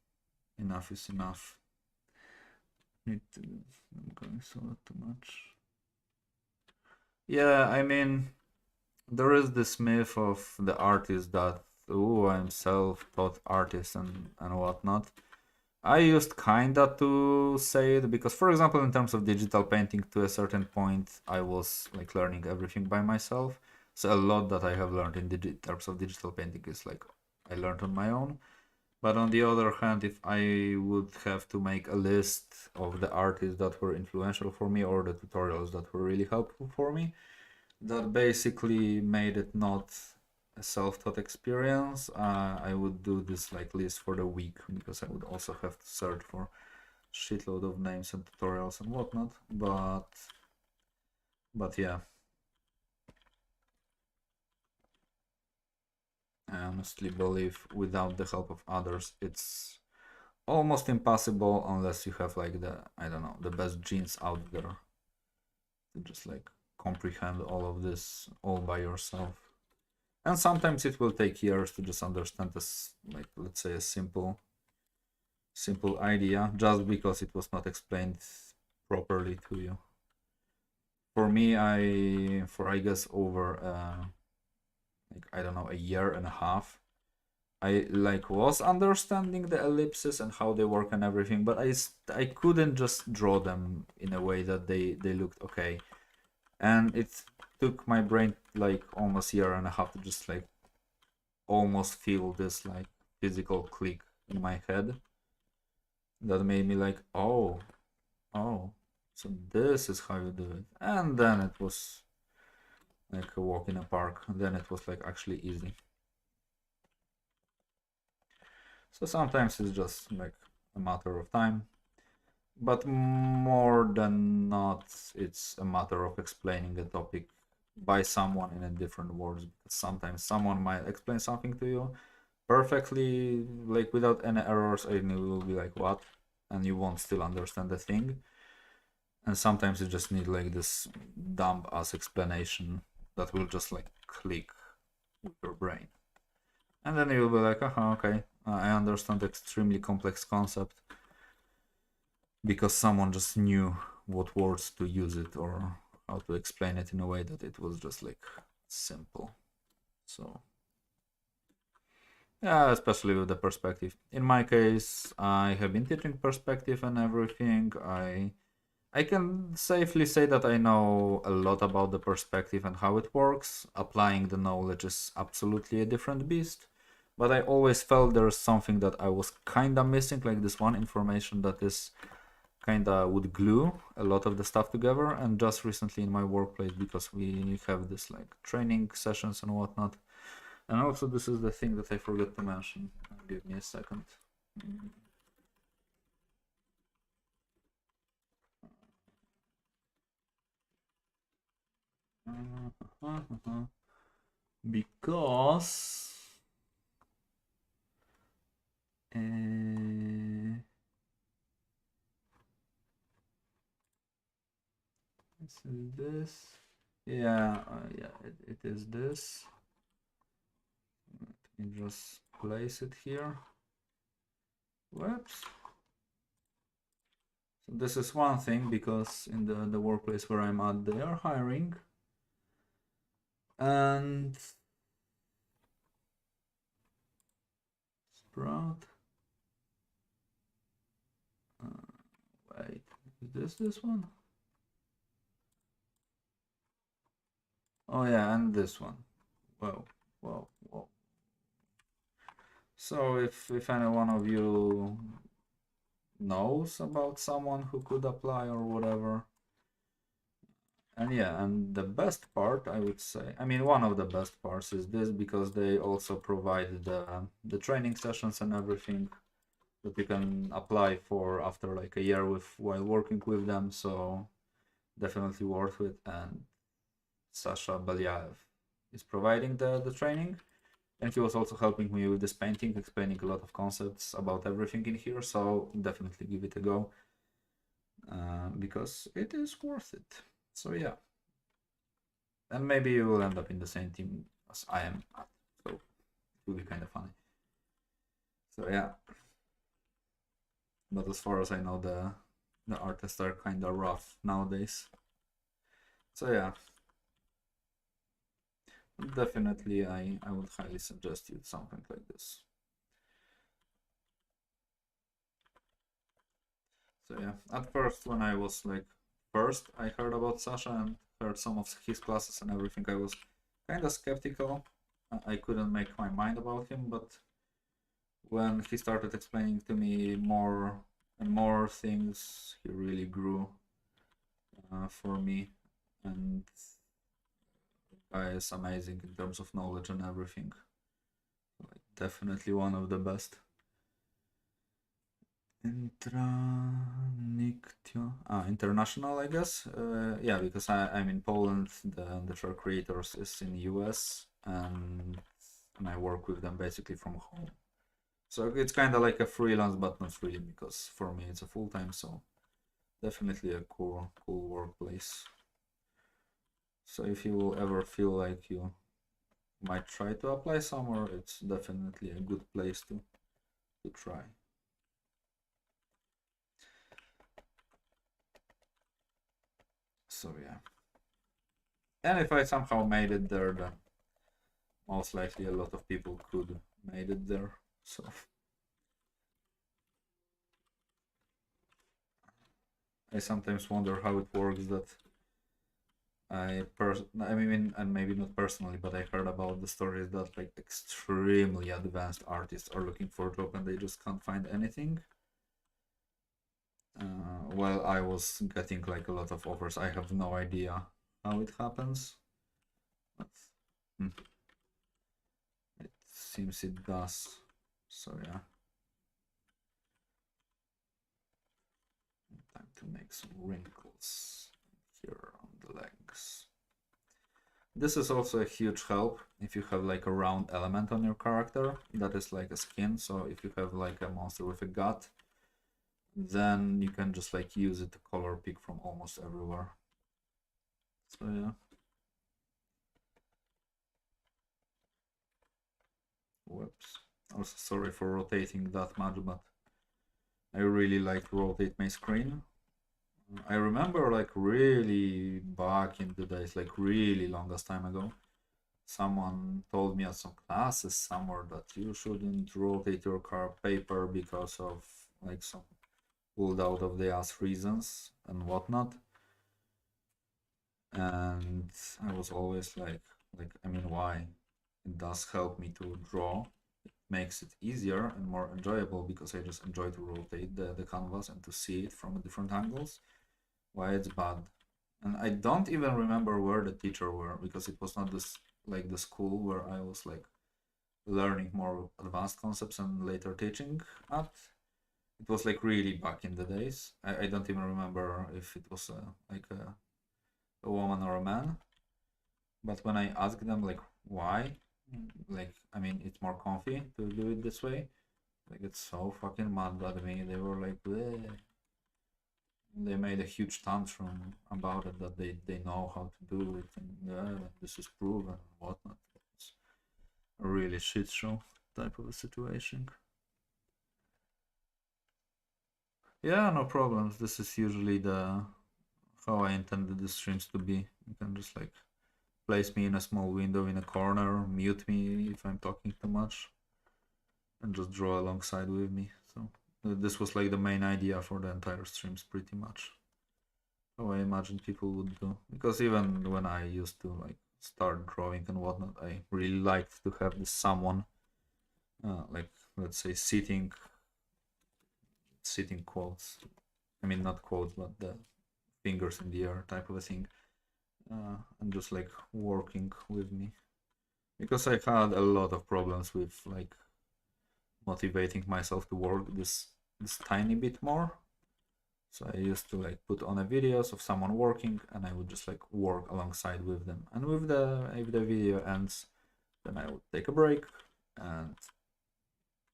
enough is enough. I'm going so too much. Yeah, I mean, there is this myth of the artist that, oh, I'm self-taught artist and whatnot. I used kinda to say it because, for example, in terms of digital painting, to a certain point, I was like learning everything by myself. So a lot that I have learned in terms of digital painting is like I learned on my own. But on the other hand, if I would have to make a list of the artists that were influential for me or the tutorials that were really helpful for me, that basically made it not a self-taught experience. I would do this like list for the week because I would also have to search for shitload of names and tutorials and whatnot. But yeah, I honestly believe without the help of others, it's almost impossible unless you have like the, I don't know, the best genes out there to just like comprehend all of this all by yourself. And sometimes it will take years to just understand this, like, let's say a simple idea just because it was not explained properly to you. For me, I guess over like, I don't know, a year and a half, I like was understanding the ellipses and how they work and everything, but I couldn't just draw them in a way that they looked okay. And it took my brain like almost a year and a half to just like almost feel this like physical click in my head that made me like, oh, so this is how you do it. And then it was like a walk in a park. And then it was like actually easy. So sometimes it's just like a matter of time, but more than not, it's a matter of explaining the topic by someone in a different words. Because sometimes someone might explain something to you perfectly, like without any errors, and you will be like, what? And you won't still understand the thing. And sometimes you just need like this dumb ass explanation that will just like click with your brain. And then you'll be like, okay, I understand the extremely complex concept because someone just knew what words to use it or how to explain it in a way that it was just like simple. So yeah, especially with the perspective. In my case, I have been teaching perspective and everything. I can safely say that I know a lot about the perspective and how it works. Applying the knowledge is absolutely a different beast. But I always felt there's something that I was kinda missing, like this one information that is kinda would glue a lot of the stuff together. And just recently in my workplace, because we have this like training sessions and whatnot. And also this is the thing that I forgot to mention. Give me a second. Because this. Yeah, it is this. Let me just place it here. Whoops. So this is one thing, because in the workplace where I'm at, they are hiring. And Sprout. Wait, is this one? Oh yeah, and this one. Whoa, whoa, whoa. So if any one of you knows about someone who could apply or whatever, and yeah, and the best part, I would say, I mean, one of the best parts is this, because they also provide the training sessions and everything that you can apply for after like a year while working with them. So definitely worth it. And Sasha Belyaev is providing the training, and he was also helping me with this painting, explaining a lot of concepts about everything in here. So definitely give it a go, because it is worth it. So yeah, and maybe you will end up in the same team as I am at, so it will be kind of funny. So yeah, but as far as I know, the artists are kind of rough nowadays. So yeah, definitely I would highly suggest you something like this. So yeah, at first when I was like first I heard about Sasha and heard some of his classes and everything, I was kind of skeptical. I couldn't make my mind about him, but when he started explaining to me more and more things, he really grew for me. And guy is amazing in terms of knowledge and everything. Like, definitely one of the best. International, I guess. Yeah, because I'm in Poland. The Trail Creators is in US, and I work with them basically from home. So it's kind of like a freelance, but not really, because for me it's a full time. So definitely a cool workplace. So if you will ever feel like you might try to apply somewhere, it's definitely a good place to try. So yeah, and if I somehow made it there, then most likely a lot of people could made it there. So I sometimes wonder how it works that I mean, and maybe not personally, but I heard about the stories that like extremely advanced artists are looking for a job and they just can't find anything. While I was getting like a lot of offers, I have no idea how it happens, but hmm, it seems it does. So yeah, time to make some wrinkles here on the legs. This is also a huge help if you have like a round element on your character that is like a skin. So if you have like a monster with a gut, then you can just like use it to color pick from almost everywhere. So yeah. Whoops. Also sorry for rotating that much, but I really like to rotate my screen. I remember like really back in the days, like really longest time ago, someone told me at some classes somewhere that you shouldn't rotate your car paper because of like some pulled out of the ass reasons and whatnot. And I was always like I mean, why? It does help me to draw. It makes it easier and more enjoyable because I just enjoy to rotate the canvas and to see it from different angles. Why it's bad? And I don't even remember where the teacher were, because it was not this like the school where I was like learning more advanced concepts and later teaching at. It was like really back in the days. I don't even remember if it was like a woman or a man. But when I asked them like why, like I mean it's more comfy to do it this way. Like it's so fucking mad at me. They were like, bleh. They made a huge tantrum about it that they know how to do it and this is proven and whatnot. It's a really shit show type of a situation. Yeah, no problems. This is usually the how I intended the streams to be. You can just like place me in a small window in a corner, mute me if I'm talking too much, and just draw alongside with me. So this was like the main idea for the entire streams, pretty much. How I imagine people would do. Because even when I used to like start drawing and whatnot, I really liked to have this someone, like let's say sitting quotes. I mean not quotes, but the fingers in the air type of a thing, and just like working with me. Because I had a lot of problems with like motivating myself to work this tiny bit more. So I used to like put on a videos of someone working, and I would just like work alongside with them. And with the if the video ends, then I would take a break and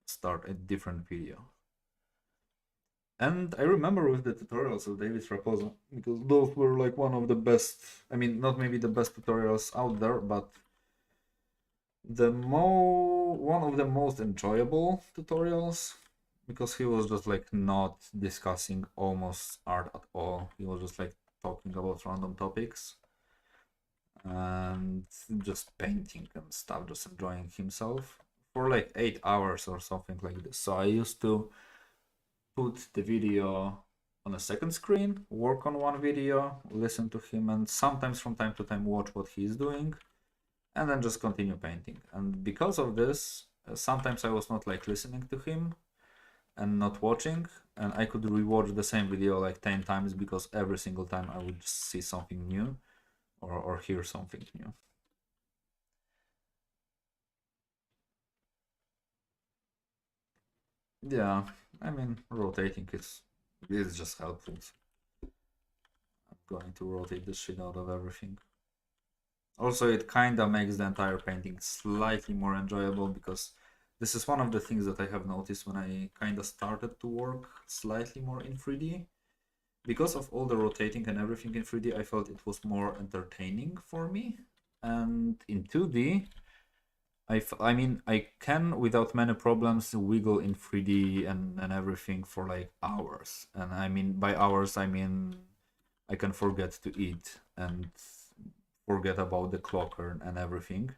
start a different video. And I remember with the tutorials of David Raposo, because those were like one of the best, I mean, not maybe the best tutorials out there, but one of the most enjoyable tutorials, because he was just like not discussing almost art at all. He was just like talking about random topics and just painting and stuff, just enjoying himself for like 8 hours or something like this. So I used to put the video on a second screen, work on one video, listen to him, and sometimes from time to time watch what he's doing, and then just continue painting. And because of this, sometimes I was not like listening to him and not watching, and I could rewatch the same video like 10 times, because every single time I would just see something new or hear something new. Yeah, I mean, rotating is just helpful. I'm going to rotate the shit out of everything. Also, it kind of makes the entire painting slightly more enjoyable, because this is one of the things that I have noticed when I kind of started to work slightly more in 3D. Because of all the rotating and everything in 3D, I felt it was more entertaining for me. And in 2D, I mean, I can without many problems wiggle in 3D and everything for like hours. And I mean, by hours, I mean I can forget to eat and forget about the clocker and everything,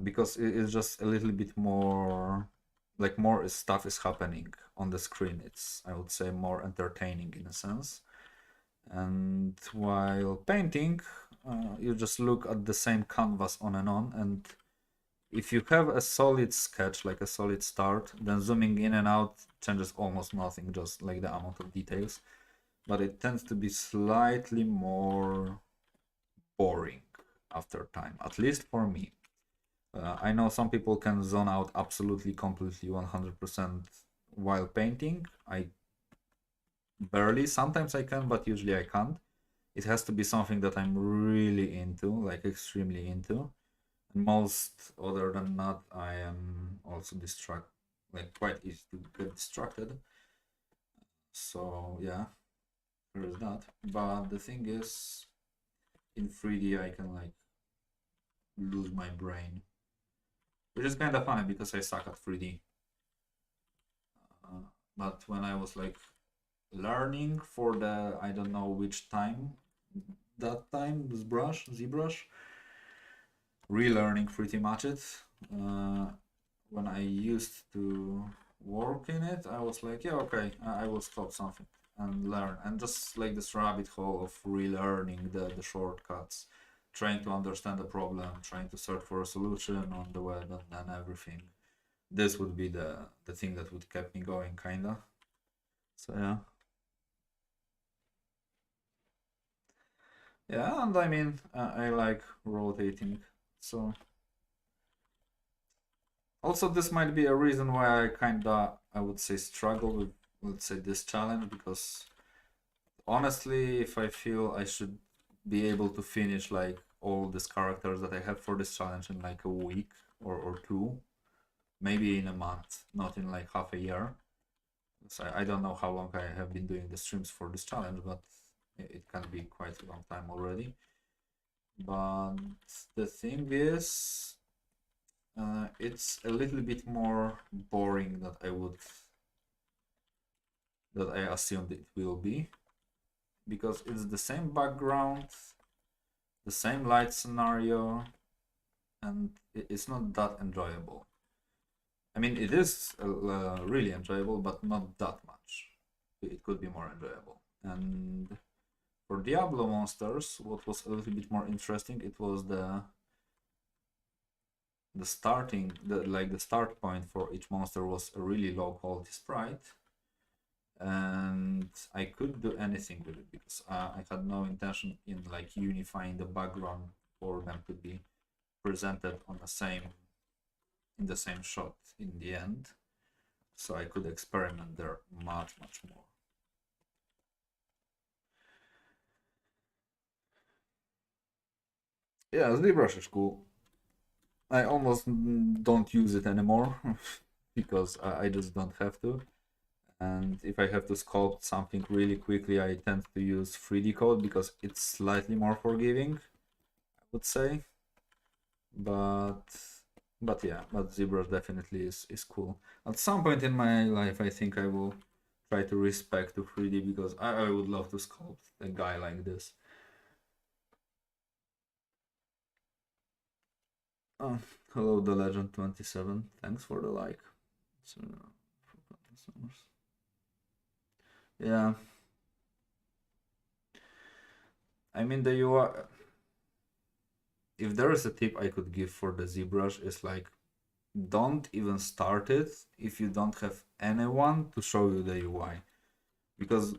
because it's just a little bit more like more stuff is happening on the screen. It's, I would say, more entertaining in a sense. And while painting, you just look at the same canvas on, and if you have a solid sketch, like a solid start, then zooming in and out changes almost nothing, just like the amount of details. But it tends to be slightly more boring after time, at least for me. I know some people can zone out absolutely, completely, 100% while painting. I barely, sometimes I can, but usually I can't. It has to be something that I'm really into, like extremely into. And most other than that, I am also like quite easy to get distracted. So yeah, there is that. But the thing is, in 3D, I can like lose my brain, which is kind of funny because I suck at 3D. But when I was like learning for the, I don't know which time, that time, this brush, ZBrush, relearning pretty much it. When I used to work in it, I was like, yeah, okay, I will stop something and learn. And just like this rabbit hole of relearning the shortcuts, trying to understand the problem, trying to search for a solution on the web and everything. This would be the thing that would keep me going, kinda. So yeah. Yeah, and I mean, I like rotating. So also this might be a reason why I kinda, I would say, struggle with, let's say, this challenge, because honestly, if I feel I should be able to finish like all these characters that I have for this challenge in like a week or two, maybe in a month, not in like half a year. So I don't know how long I have been doing the streams for this challenge, but it can be quite a long time already. But the thing is, it's a little bit more boring that I would that I assumed it will be, because it's the same background, the same light scenario, and it's not that enjoyable. I mean, it is really enjoyable, but not that much. It could be more enjoyable. And for Diablo monsters, what was a little bit more interesting, it was the starting, the start point for each monster was a really low quality sprite, and I could do anything with it because I had no intention in like unifying the background for them to be presented on the same shot in the end, so I could experiment there much more. Yeah, ZBrush is cool. I almost don't use it anymore because I just don't have to. And if I have to sculpt something really quickly, I tend to use 3D code because it's slightly more forgiving, I would say. But yeah, but ZBrush definitely is cool. At some point in my life, I think I will try to respect to 3D because I would love to sculpt a guy like this. Oh, hello, the Legend 27. Thanks for the like. So, yeah. I mean, the UI. If there is a tip I could give for the ZBrush, is like, don't even start it if you don't have anyone to show you the UI, because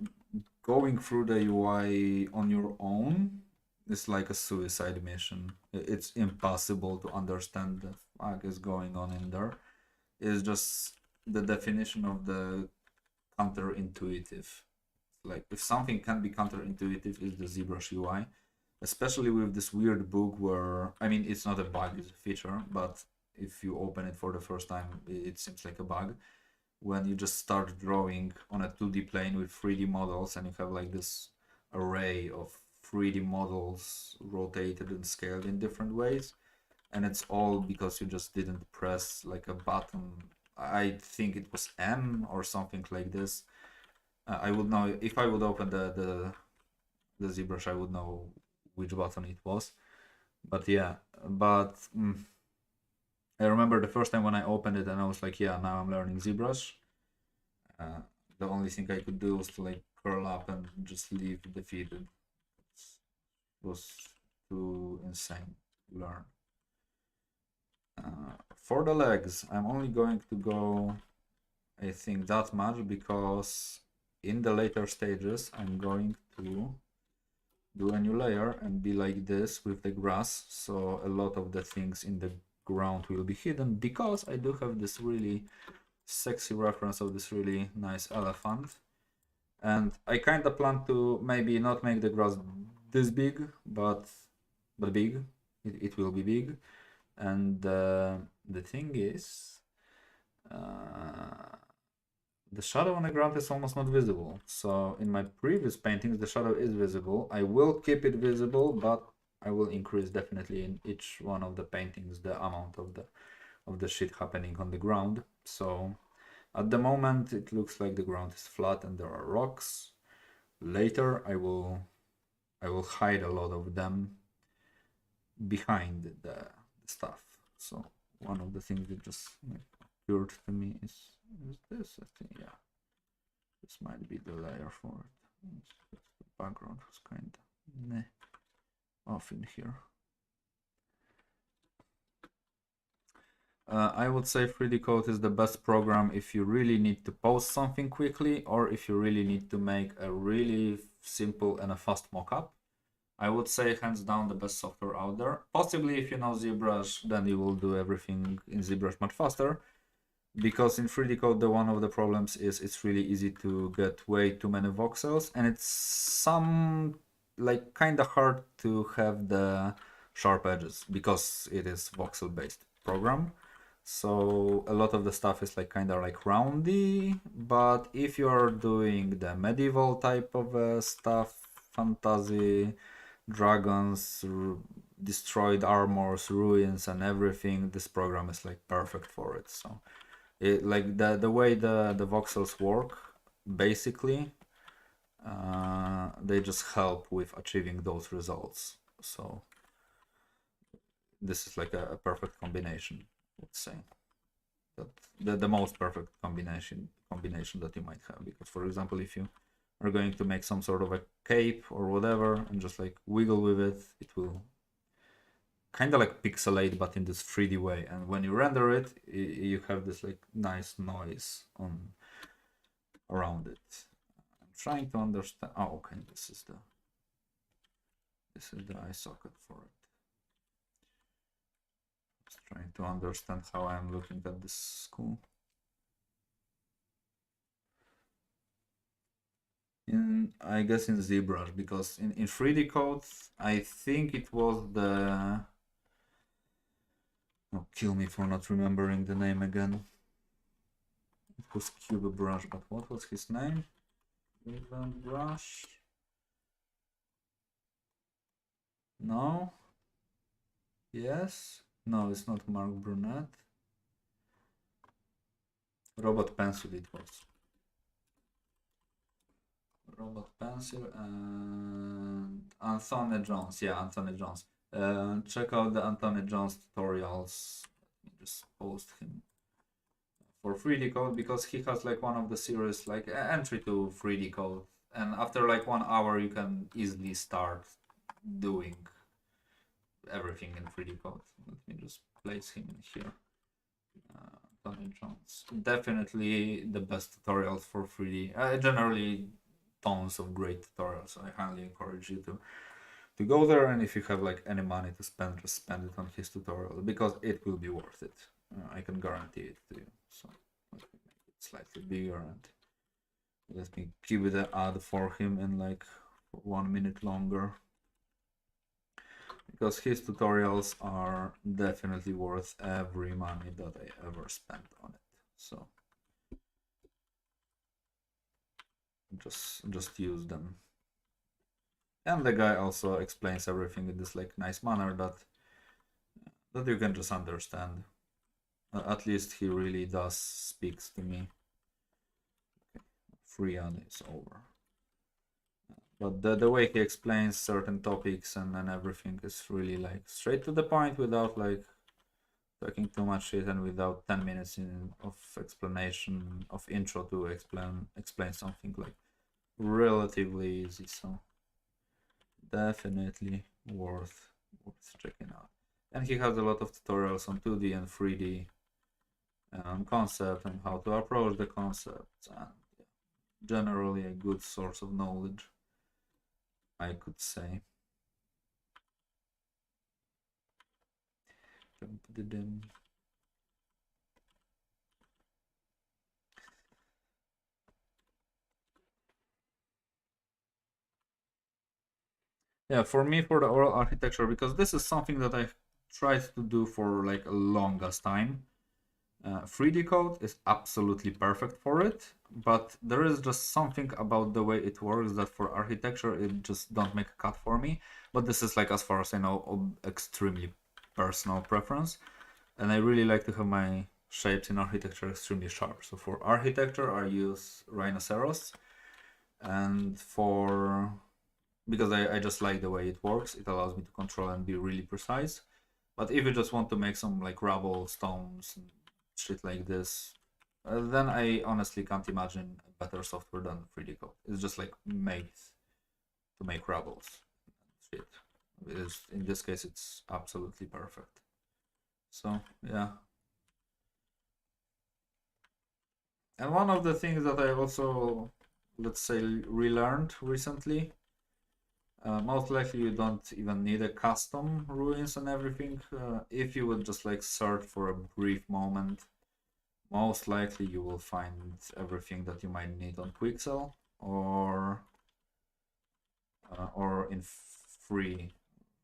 going through the UI on your own is like a suicide mission. It's impossible to understand the fuck is going on in there. It's just the definition of the counterintuitive. Like, if something can be counterintuitive, is the ZBrush UI, especially with this weird bug where, I mean, it's not a bug, it's a feature, but if you open it for the first time, it seems like a bug. When you just start drawing on a 2D plane with 3D models, and you have like this array of 3D models rotated and scaled in different ways, and it's all because you just didn't press like a button. I think it was M or something like this. I would know if I would open the ZBrush, I would know which button it was. But yeah, but I remember the first time when I opened it, and I was like, yeah, now I'm learning ZBrush. The only thing I could do was to like curl up and just leave the feed. It was too insane to learn. For the legs, I'm only going to go, I think, that much, because in the later stages I'm going to do a new layer and be like this with the grass, so a lot of the things in the ground will be hidden, because I do have this really sexy reference of this really nice elephant, and I kind of plan to maybe not make the grass this big, but big. It will be big. And the thing is, the shadow on the ground is almost not visible. So in my previous paintings, the shadow is visible. I will keep it visible, but I will increase definitely in each one of the paintings the amount of the shit happening on the ground. So at the moment, it looks like the ground is flat and there are rocks. Later, I will hide a lot of them behind the stuff. So one of the things that just occurred to me is this. I think, yeah, this might be the layer for it. The background was kind of off in here. I would say 3D Code is the best program if you really need to post something quickly, or if you really need to make a really simple and a fast mockup. I would say hands down the best software out there. Possibly if you know ZBrush, then you will do everything in ZBrush much faster. Because in 3D Code, one of the problems is it's really easy to get way too many voxels, and it's like kind of hard to have the sharp edges because it is voxel based program. So a lot of the stuff is like kind of like roundy, but if you're doing the medieval type of stuff, fantasy, dragons, destroyed armors, ruins, and everything, this program is like perfect for it. So like the way the voxels work, basically they just help with achieving those results. So this is like a perfect combination, let's say. That the most perfect combination that you might have, because for example, if you are going to make some sort of a cape or whatever and just like wiggle with it, it will kind of like pixelate, but in this 3D way, and when you render it, you have this like nice noise on around it. I'm trying to understand. Oh, okay, this is the eye socket for it. Just trying to understand how I'm looking at this school. I guess in ZBrush, because in 3D code, I think it was the... Oh, kill me for not remembering the name again. It was Cube Brush, but what was his name? Brush? No? Yes? No, it's not Mark Brunette. Robot Pencil it was. Robot Pencil and Anthony Jones. Yeah, Anthony Jones. Check out the Anthony Jones tutorials. Let me just post him for 3D code, because he has like one of the series like entry to 3D code, and after like 1 hour you can easily start doing everything in 3D code. Let me just place him in here. Anthony Jones, definitely the best tutorials for 3D. Generally tons of great tutorials. I highly encourage you to go there, and if you have like any money to spend, just spend it on his tutorial, because it will be worth it. I can guarantee it to you. So let me make it slightly bigger, and let me give it an ad for him in like 1 minute longer, because his tutorials are definitely worth every money that I ever spent on it. So just use them. And the guy also explains everything in this like nice manner that you can just understand. At least he really does speaks to me. Okay. Freon is over. But the way he explains certain topics and everything is really like straight to the point, without like talking too much shit, and without 10 minutes of explanation of intro to explain something like relatively easy. So definitely worth checking out. And he has a lot of tutorials on 2D and 3D concept and how to approach the concepts, and generally a good source of knowledge, I could say. Yeah, for me, for the oral architecture, because this is something that I tried to do for like a longest time. 3D code is absolutely perfect for it, but there is just something about the way it works that for architecture it just don't make a cut for me. But this is like, as far as I know, extremely personal preference, and I really like to have my shapes in architecture extremely sharp. So for architecture I use rhinoceros, and because I just like the way it works, it allows me to control and be really precise. But if you just want to make some like rubble, stones, and shit like this, then I honestly can't imagine a better software than 3D code. It's just like made to make rubbles. Shit. In this case, it's absolutely perfect. So yeah. And one of the things that I also, let's say, relearned recently, most likely you don't even need a custom ruins and everything. If you would just like search for a brief moment, most likely you will find everything that you might need on Quixel or in free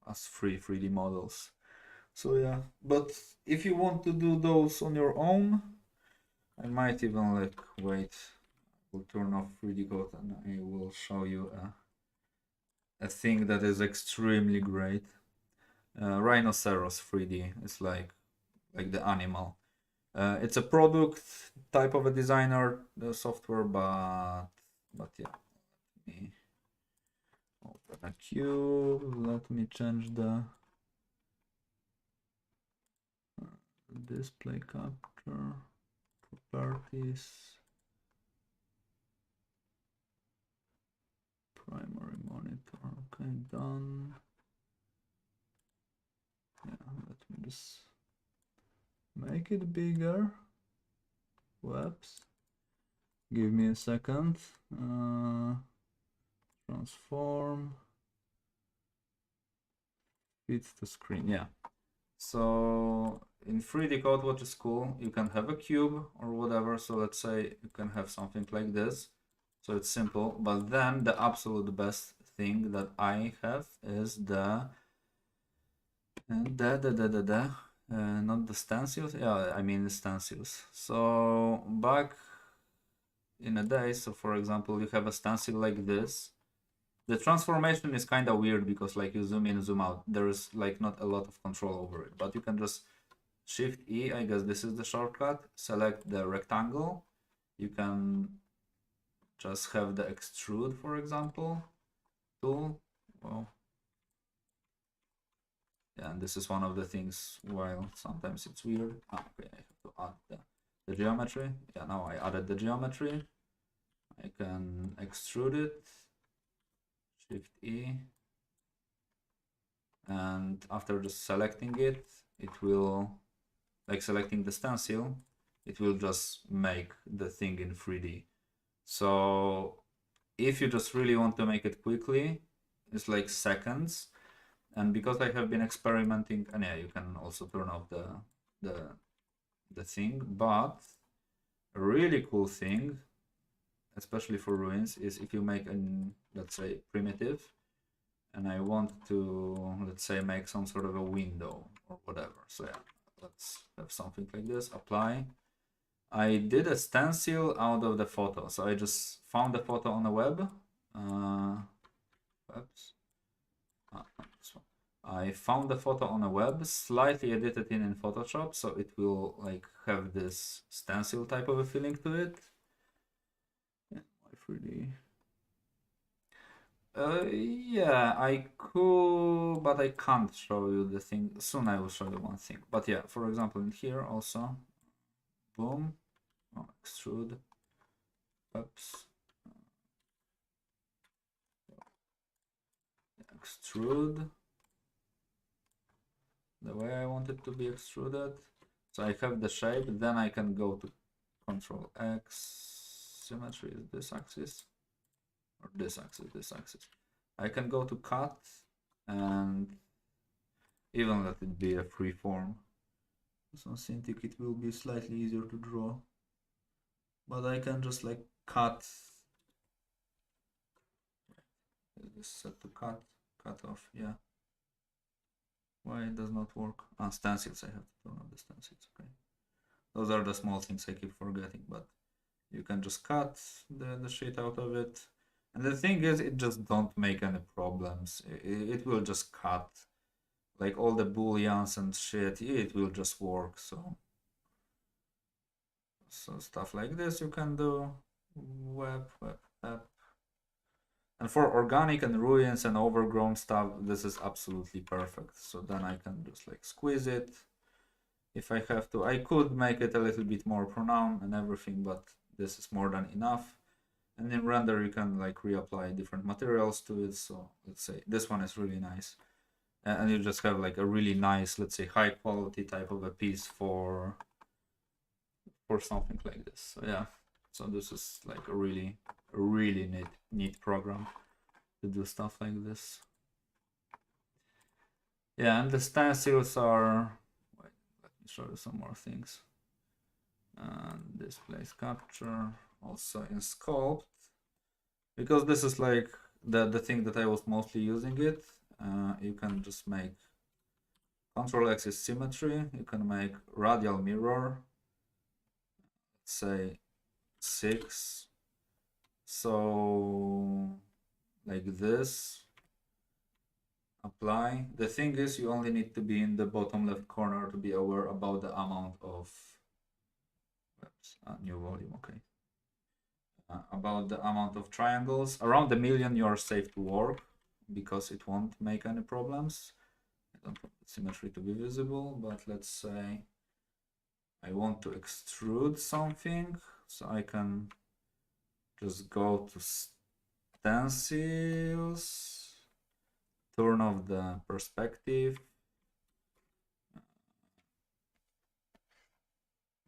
3D models. So yeah, but if you want to do those on your own, I might even like wait. We'll turn off 3D code and I will show you a thing that is extremely great. Rhinoceros 3D is like the animal. It's a product type of a designer software, but but yeah, let me open a cube. Let me change the display capture properties, primary monitor. Okay, done. Yeah, let me just make it bigger. Whoops. Give me a second. Transform. Fit to screen. Yeah. So in 3D code, what is cool, you can have a cube or whatever. So let's say you can have something like this. So it's simple, but then the absolute best thing that I have is not the stencils. Yeah, I mean the stencils. So back in a day, so for example, you have a stencil like this. The transformation is kind of weird because like you zoom in, zoom out. There is like not a lot of control over it, but you can just Shift E, I guess this is the shortcut, select the rectangle. You can just have the extrude, for example, tool. Well, yeah, and this is one of the things, while sometimes it's weird. Okay, I have to add the geometry. Yeah, now I added the geometry. I can extrude it, Shift E. And after just selecting it, it will, like selecting the stencil, it will just make the thing in 3D. So if you just really want to make it quickly, it's like seconds. And because I have been experimenting, and yeah, you can also turn off the thing, but a really cool thing, especially for ruins, is if you make an, let's say, primitive, and I want to, let's say, make some sort of a window or whatever. So yeah, let's have something like this, apply. I did a stencil out of the photo. So I just found the photo on the web. Oops. This one. I found the photo on the web, slightly edited in Photoshop, so it will like have this stencil type of a feeling to it. Yeah, 3D. Yeah, I could, but I can't show you the thing. Soon I will show you one thing. But yeah, for example, in here also, boom, extrude, oops, extrude, the way I want it to be extruded. So I have the shape, then I can go to Control X, symmetry is this axis, or this axis. I can go to cut and even let it be a free form. So Cintiq, it will be slightly easier to draw. But I can just like cut. This set to cut off, yeah. Why it does not work? Stencils, I have to turn on the stencils, okay. Those are the small things I keep forgetting, but you can just cut the shit out of it. And the thing is, it just don't make any problems. It will just cut. Like all the booleans and shit, it will just work. So stuff like this you can do. Web. And for organic and ruins and overgrown stuff, this is absolutely perfect. So then I can just like squeeze it if I have to. I could make it a little bit more pronounced and everything, but this is more than enough. And in render, you can like reapply different materials to it. So let's say this one is really nice. And you just have like a really nice, let's say, high quality type of a piece for something like this. So yeah, so this is like a really neat program to do stuff like this. Yeah, and the stencils are, wait, let me show you some more things. And displays capture, also in sculpt, because this is like the thing that I was mostly using it. You can just make Control X is symmetry. You can make radial mirror, let's say 6. So like this, apply. The thing is, you only need to be in the bottom left corner to be aware about the amount of, oops, new volume, okay. about the amount of triangles. Around 1,000,000 you are safe to work because it won't make any problems. I don't want the symmetry to be visible, but let's say I want to extrude something, so I can just go to stencils, turn off the perspective,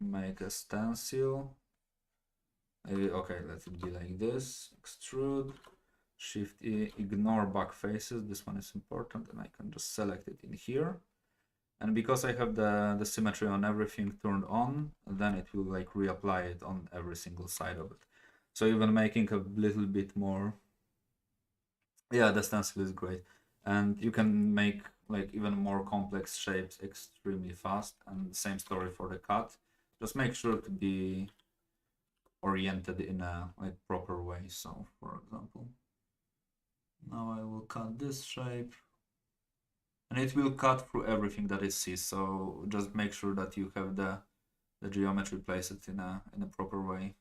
make a stencil. Okay, let it be like this. Extrude, Shift E, ignore back faces. This one is important, and I can just select it in here. And because I have the symmetry on everything turned on, then it will like reapply it on every single side of it. So even making a little bit more, yeah, the stencil is great. And you can make like even more complex shapes extremely fast. And same story for the cut. Just make sure to be oriented in a like proper way. So for example, now I will cut this shape. And it will cut through everything that it sees. So just make sure that you have the geometry placed in a proper way.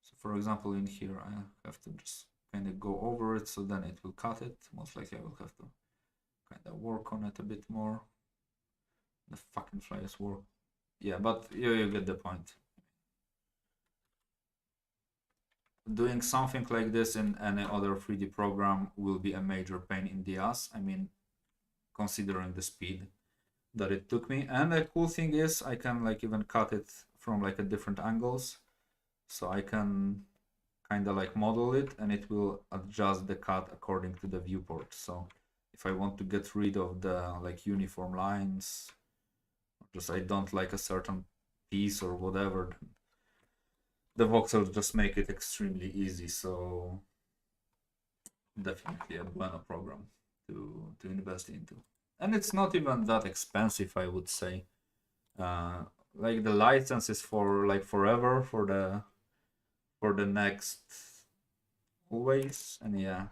So for example, in here, I have to just kind of go over it, so then it will cut it. Most likely I will have to kind of work on it a bit more. The fucking flyers work. Yeah, but you get the point. Doing something like this in any other 3D program will be a major pain in the ass. I mean, considering the speed that it took me. And the cool thing is I can like even cut it from like a different angles. So I can kind of like model it and it will adjust the cut according to the viewport. So if I want to get rid of the like uniform lines, or just I don't like a certain piece or whatever, the voxels just make it extremely easy. So definitely a bueno program to invest into. And it's not even that expensive, I would say. Like the license is for like forever for the next always, and yeah.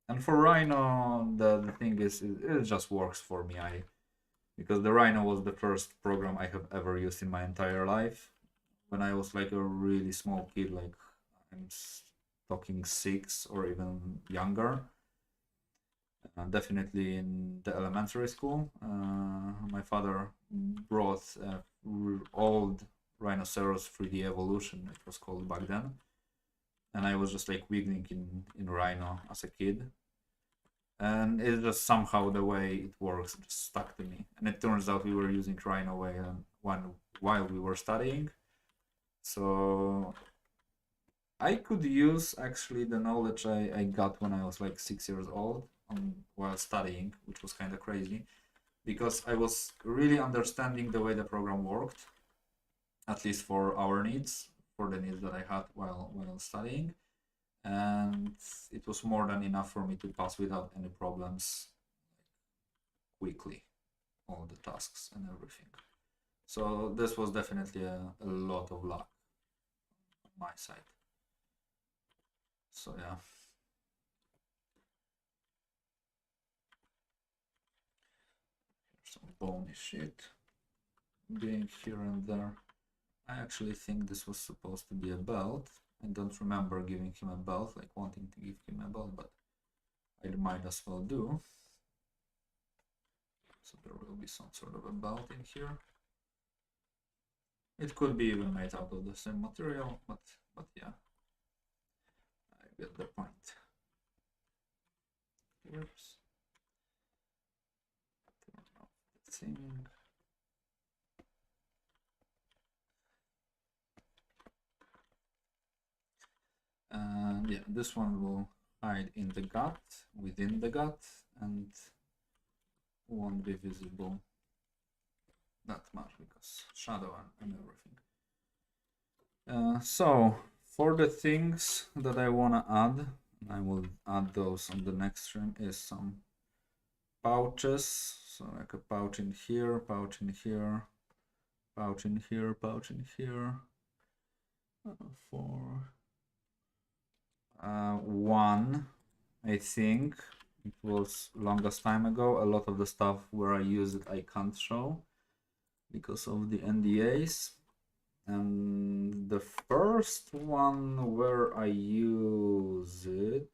And for Rhino, the thing is, it just works for me. Because the Rhino was the first program I have ever used in my entire life. When I was like a really small kid, like I'm talking 6 or even younger. Definitely in the elementary school, my father brought old Rhinoceros 3D Evolution, it was called back then, and I was just like wiggling in Rhino as a kid, and it just somehow the way it works just stuck to me. And it turns out we were using Rhino while we were studying, so I could use actually the knowledge I got when I was like 6 years old while studying, which was kind of crazy, because I was really understanding the way the program worked, at least for our needs, for the needs that I had while studying, and it was more than enough for me to pass without any problems quickly all the tasks and everything. So this was definitely a lot of luck on my side. So yeah. Some bony shit being here and there. I actually think this was supposed to be a belt. I don't remember giving him a belt, like wanting to give him a belt, but I might as well do. So there will be some sort of a belt in here. It could be even made out of the same material, but yeah, I get the point. Oops. Turn off the thing. And yeah, this one will hide in the gut, within the gut, and won't be visible that much because shadow and everything. So for the things that I want to add, I will add those on the next stream, is some pouches. So like a pouch in here, pouch in here, pouch in here, pouch in here. For one, I think it was longest time ago. A lot of the stuff where I use it I can't show because of the NDAs. And the first one where I use it,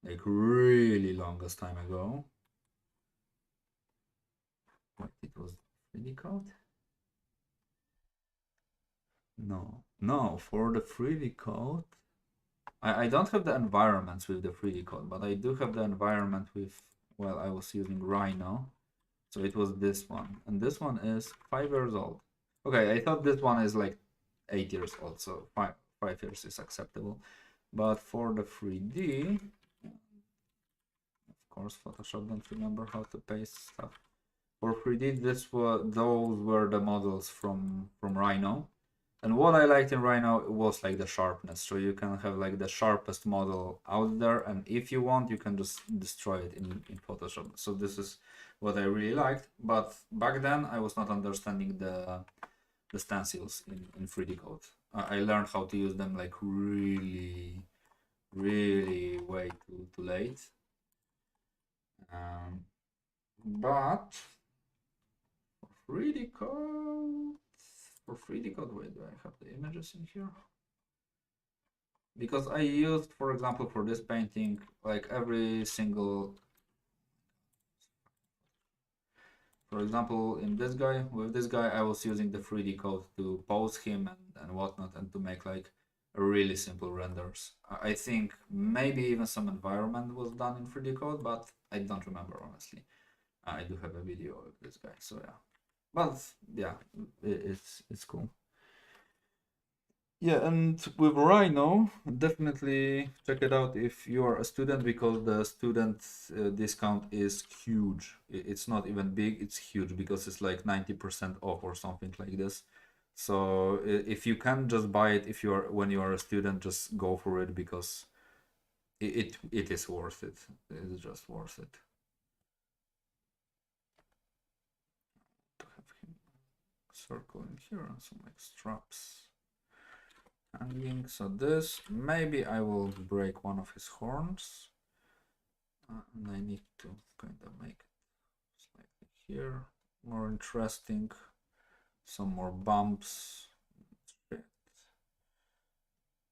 like really longest time ago. What, it was 3D code? No, for the 3D code, I don't have the environments with the 3D code, but I do have the environment with, well, I was using Rhino. So it was this one, and this one is 5 years old. Okay, I thought this one is like 8 years old, so 5 years is acceptable. But for the 3D, of course, Photoshop don't remember how to paste stuff. For 3D, those were the models from Rhino. And what I liked in Rhino was like the sharpness. So you can have like the sharpest model out there, and if you want, you can just destroy it in Photoshop. So this is what I really liked. But back then, I was not understanding the stencils in 3D code. I learned how to use them like really way too late. But for 3D code, wait, do I have the images in here? Because I used, for example, for this painting, like every single, for example, in this guy, with this guy, I was using the 3D code to pose him and whatnot, and to make like really simple renders. I think maybe even some environment was done in 3D code, but I don't remember honestly. I do have a video of this guy, so yeah. But yeah, it's cool. Yeah, and with Rhino, definitely check it out if you are a student, because the student discount is huge. It's not even big, it's huge, because it's like 90% off or something like this. So if you can just buy it, if you're when you are a student, just go for it, because it is worth it. It's just worth it. To have him circling here and some like straps hanging. So this, maybe I will break one of his horns, and I need to kind of make it slightly here more interesting, some more bumps,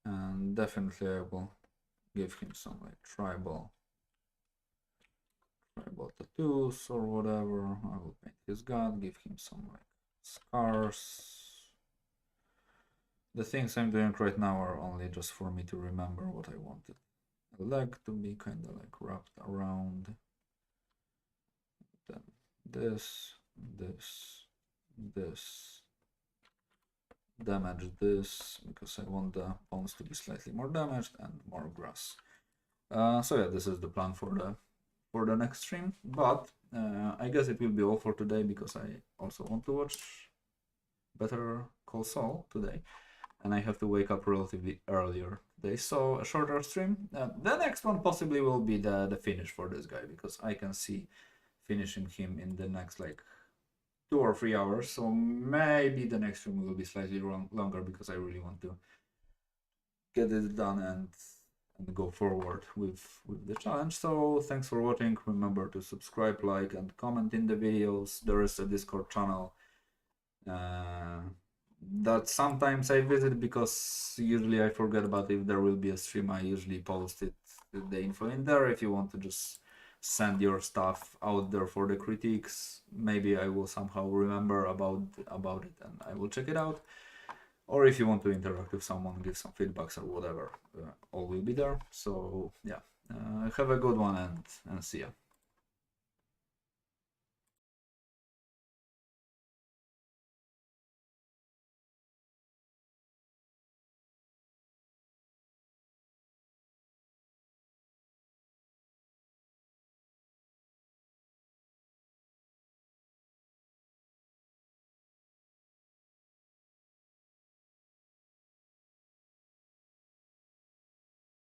and definitely I will give him some like tribal tattoos or whatever. I will paint his god, give him some like scars. The things I'm doing right now are only just for me to remember what I wanted. A leg to be kind of like wrapped around. Then this. Damage this, because I want the bones to be slightly more damaged, and more grass. So yeah, this is the plan for the next stream. But I guess it will be all for today, because I also want to watch Better Call Saul today, and I have to wake up relatively earlier today, so a shorter stream. The next one possibly will be the finish for this guy, because I can see finishing him in the next like 2 or 3 hours. So maybe the next stream will be slightly longer, because I really want to get it done and go forward with the challenge. So thanks for watching. Remember to subscribe, like, and comment in the videos. There is a Discord channel that sometimes I visit, because usually I forget about if there will be a stream. I usually post it, the info in there. If you want to just send your stuff out there for the critiques, maybe I will somehow remember about it, and I will check it out. Or if you want to interact with someone, give some feedbacks or whatever, all will be there. So yeah, have a good one, and see ya.